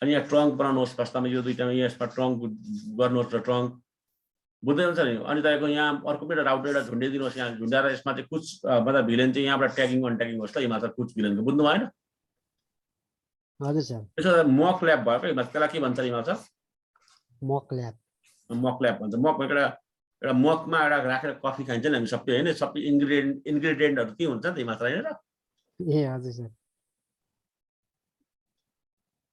अनि यहाँ ट्रङ्क बनाउनुहोस् वास्तवमा। यो दुईटामा यसमा ट्रङ्क गर्नुहोस् र ट्रङ्क बुझ्दै हुन्छ नि अनि तपाईँको यहाँ अर्को पनि राउटर एउटा झुन्डिदिनुहोस् यहाँ झुन्डाएर यसमा चाहिँ कुछ मतलब भिलेन चाहिँ यहाँबाट ट्यागिङ अनट्यागिङ होस् ल हिमाचल कुछ भिलेनको बुझ्नु भएन हजुर सर त्यसो मक ल्याब भएको हिमाचल त्यसलाई के भन्छ हिमाचल मक ल्याब मक ल्याब भन्छ मक एउटा मकमा एउटा राखेर कफी खान्छ नि हामी सबै होइन सबै इन्ग्रेडियन्टहरू के हुन्छ नि त हिमाचल होइन र ए हजुर सर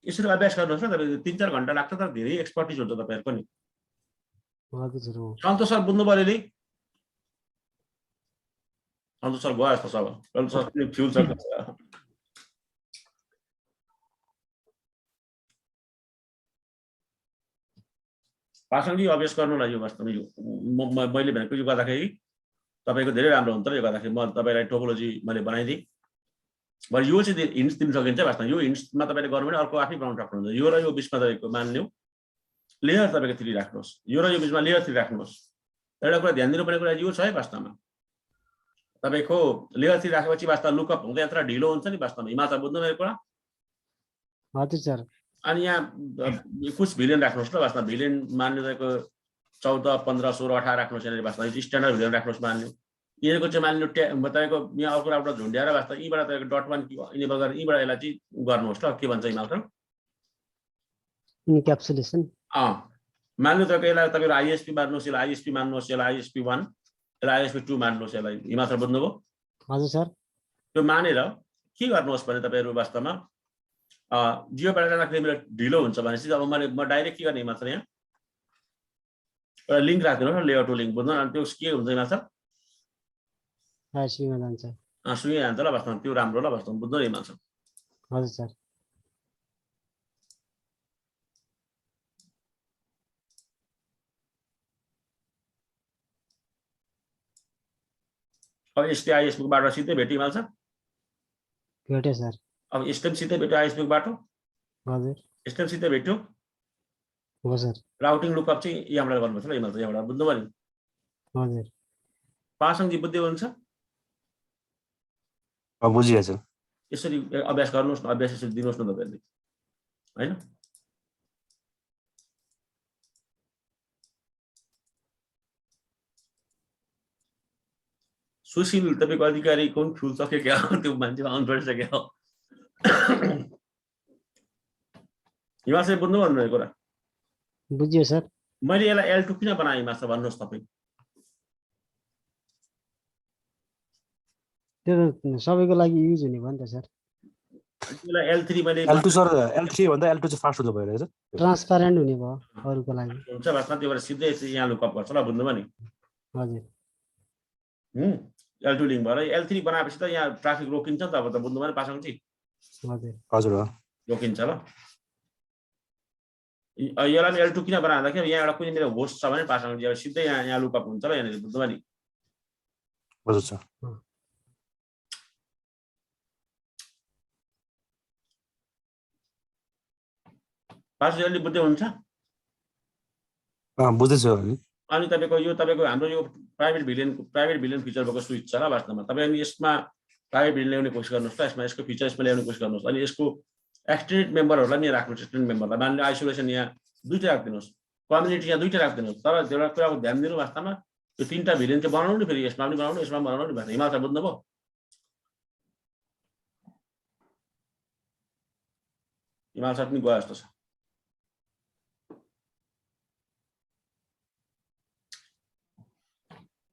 यसरी अभ्यास गर्नुहोस् न तपाईँ 3-4 घन्टा लाग्छ तर धेरै एक्सपर्टिज हुन्छ तपाईँहरूको नि हजुर सर सन्तोष सर बुझ्नु पर्यो नि सन्तोष सर गयो जस्तो छ अब सन्तोष सर फ्युल छ पासङजी अभ्यास गर्नुलाई यो वास्तवमा यो मैले भनेको यो गर्दाखेरि तपाईँको धेरै राम्रो हुन्छ यो गर्दाखेरि म तपाईँलाई टोपोलोजी मैले बनाइदिएँ बरु यो चाहिँ हिन्ट्स दिन सकिन्छ वास्तवमा यो हिन्ट्समा तपाईँले गर्नु भने अर्को आफै बनाउनु सक्नुहुन्छ यो र यो बिचमा तपाईँको मानिलिउँ लेयर तपाईँको 3 राख्नुहोस् यो र यो बिचमा लेयर 3 राख्नुहोस् एउटा कुरा ध्यान दिनुपर्ने कुरा यो छ है वास्तवमा तपाईँको लेयर 3 राखेपछि वास्तवमा लुकअप हुँदै यत्र ढिलो हुन्छ नि वास्तवमा हिमाचल बुझ्नु मेरो कुरा हजुर सर अनि यहाँ कुछ भिलियन राख्नुहोस् ल वास्तवमा भिलियन मान्नु तपाईँको 14 15 16 18 राख्नुहोस् यहाँनिर वास्तवमा स्ट्यान्डर्ड भिलियन राख्नुहोस् मान्नु यिनीहरूको चाहिँ मानिलिनु तपाईँको यहाँ अर्को राउटर झुन्ड्याएर वास्तव यीबाट तपाईँको .1 इनेबल गरेर यीबाट यसलाई चाहिँ गर्नुहोस् ल के भन्छ हिमाचल इन्क्याप्सुलेसन मान्नु तपाईँको यसलाई तपाईँको आइएसपी मान्नुहोस् यसलाई आइएसपी मान्नुहोस् यसलाई आइएसपी 1 यसलाई आइएसपी 2 मान्नुहोस् यसलाई हिमाचल बुझ्नुभयो हजुर सर त्यो मानेर के गर्नुहोस् भने तपाईँहरू वास्तवमा जियोबाट जाँदाखेरि मेरो ढिलो हुन्छ भनेपछि अब म डाइरेक्ट के गर्ने हिमाचल यहाँ एउटा लिङ्क राखिदिनुहोस् न लेयर 2 लिङ्क बुझ्नु अनि त्यो के हुन्छ हिमाचल आइएसपीमा जान्छ सुइँ जान्छ ल वास्तवमा त्यो राम्रो ल वास्तवमा बुझ्नु हिमाचल हजुर सर अब यस्तै आइएसपीको बाटो सिधै भेट्यो हिमाचल भेट्यो सर अब स्टेम सिधै भेट्यो आइएसपीको बाटो हजुर स्टेम सिधै भेट्यो हो सर राउटिङ लुकअप चाहिँ यहाँबाट गर्नुपर्छ ल हिमाचल यहाँबाट बुझ्नुभयो नि हजुर पासङजी बुझ्दै हुनुहुन्छ बुझिहाल्छ यसरी अभ्यास गर्नुहोस् न अभ्यास यसरी दिनुहोस् न तपाईँहरूले होइन सुशील तपाईँको अधिकारी कुन फ्युल सक्यो क्या त्यो मान्छे आउनु परिसक्यो हिमाचल बुझ्नु भन्नुभयो कुरा बुझ्यो सर मैले यसलाई L2 किन बनाएँ हिमाचल भन्नुहोस् तपाईँ त्यो त सबैको लागि युज हुने भयो नि त सर त्यसलाई L3 मैले L2 सर L3 भन्दा L2 चाहिँ फास्ट हुन्छ भइरहेछ ट्रान्सप्यारेन्ट हुने भयो अरूको लागि हुन्छ वास्तवमा त्यो भएर सिधै यहाँ लुकअप गर्छ ल बुझ्नुभयो नि हजुर L2 लिङ्क भएर L3 बनाएपछि त यहाँ ट्राफिक रोकिन्छ नि त अब त बुझ्नु भएन पासङजी हजुर हजुर रोकिन्छ ल यसलाई L2 किन बनाउँदाखेरि यहाँ एउटा कुनै मेरो होस्ट छ भने पासङजी अब सिधै यहाँ लुकअप हुन्छ ल यहाँनिर बुझ्नुभयो नि हजुर सर पासङ अलि बुझ्दै हुन्छ बुझ्दैछु अनि तपाईँको हाम्रो यो प्राइभेट भिलियन फिचर भएको स्विच छ ल वास्तवमा तपाईँ यसमा प्राइभेट भिलियन ल्याउने कोसिस गर्नुहोस् त यसमा यसको फिचर यसमा ल्याउने कोसिस गर्नुहोस् अनि यसको एक्सटेन्डेड मेम्बरहरूलाई नि राख्नुहोस् एक्सटेन्डेड मेम्बरलाई मानिलिनु आइसोलेसन यहाँ 2टा राखिदिनुहोस् कम्युनिटी यहाँ 2टा राखिदिनुहोस् तर एउटा कुराको ध्यान दिनु वास्तवमा यो 3टा भिलियन चाहिँ बनाउनु नि फेरि यसमा पनि बनाउनु यसमा बनाउनु नि भनेर हिमाचल बुझ्नुभयो हिमाचल पनि गयो जस्तो छ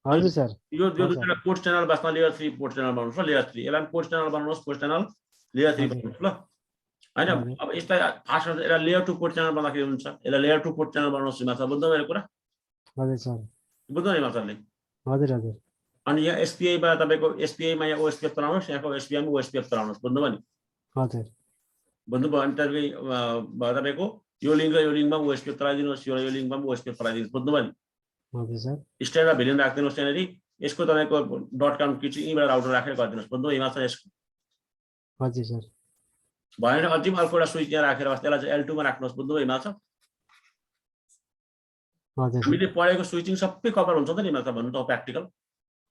हजुर सर यो दुईटा पोस्ट च्यानल वास्तवमा लेयर 3 पोस्ट च्यानल बनाउनुहोस् ल लेयर 3 यसलाई पोस्ट च्यानल बनाउनुहोस् पोस्ट च्यानल लेयर 3 बनाउनुहोस् ल हैन अब यसलाई फास्ट यसलाई लेयर 2 पोस्ट च्यानल बनाउँदाखेरि हुन्छ यसलाई लेयर 2 पोस्ट च्यानल बनाउनुहोस् हिमाचल बुझ्नु मेरो कुरा हजुर सर बुझ्नु हिमाचलले हजुर हजुर अनि यहाँ एसपीआई मा तपाईको एसपीआई मा यहाँ ओएसपीएफ चलाउनुहोस् यहाँको एसपीआई मा ओएसपीएफ चलाउनुहोस् बुझ्नुभयो नि हजुर बुझ्नुभयो अनि तपाईको यो लिङ्क र यो लिङ्कमा ओएसपीएफ चलाइदिनुहोस् यो लिङ्कमा ओएसपीएफ चलाइदिनुहोस् बुझ्नुभयो नि हजुर सर स्ट्यान्डमा भिलियन राखिदिनुहोस् यहाँनिर यसको तपाईँको .com कि चाहिँ यहीँबाट राउटर राखेर गरिदिनुहोस् बुझ्नुभयो हिमाचल यसको हजुर सर भएन अझै अर्को एउटा स्विच यहाँ राखेर त्यसलाई चाहिँ L2 मा राख्नुहोस् बुझ्नुभयो हिमाचल हजुर हामीले पढेको स्विचिङ सबै कभर हुन्छ त नि हिमाचल भन्नु त प्र्याक्टिकल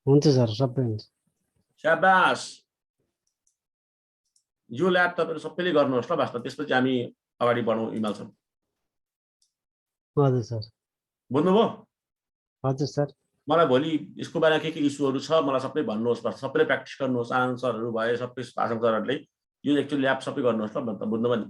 हुन्छ सर सबै हुन्छ शाबास यो ल्याब तपाईहरु सबैले गर्नुहोस् ल वास्तव त्यसपछि हामी अगाडि बढौँ हिमाचल हजुर सर बुझ्नुभयो हजुर सर मलाई भोलि यसको बारेमा के इस्युहरू छ मलाई सबै भन्नुहोस्, सबैले प्र्याक्टिस गर्नुहोस्, आनन्द सरहरू भए सबै भाषण सरहरूले यो एक्चुअली ल्याब सबै गर्नुहोस् ल, बुझ्नुभयो नि।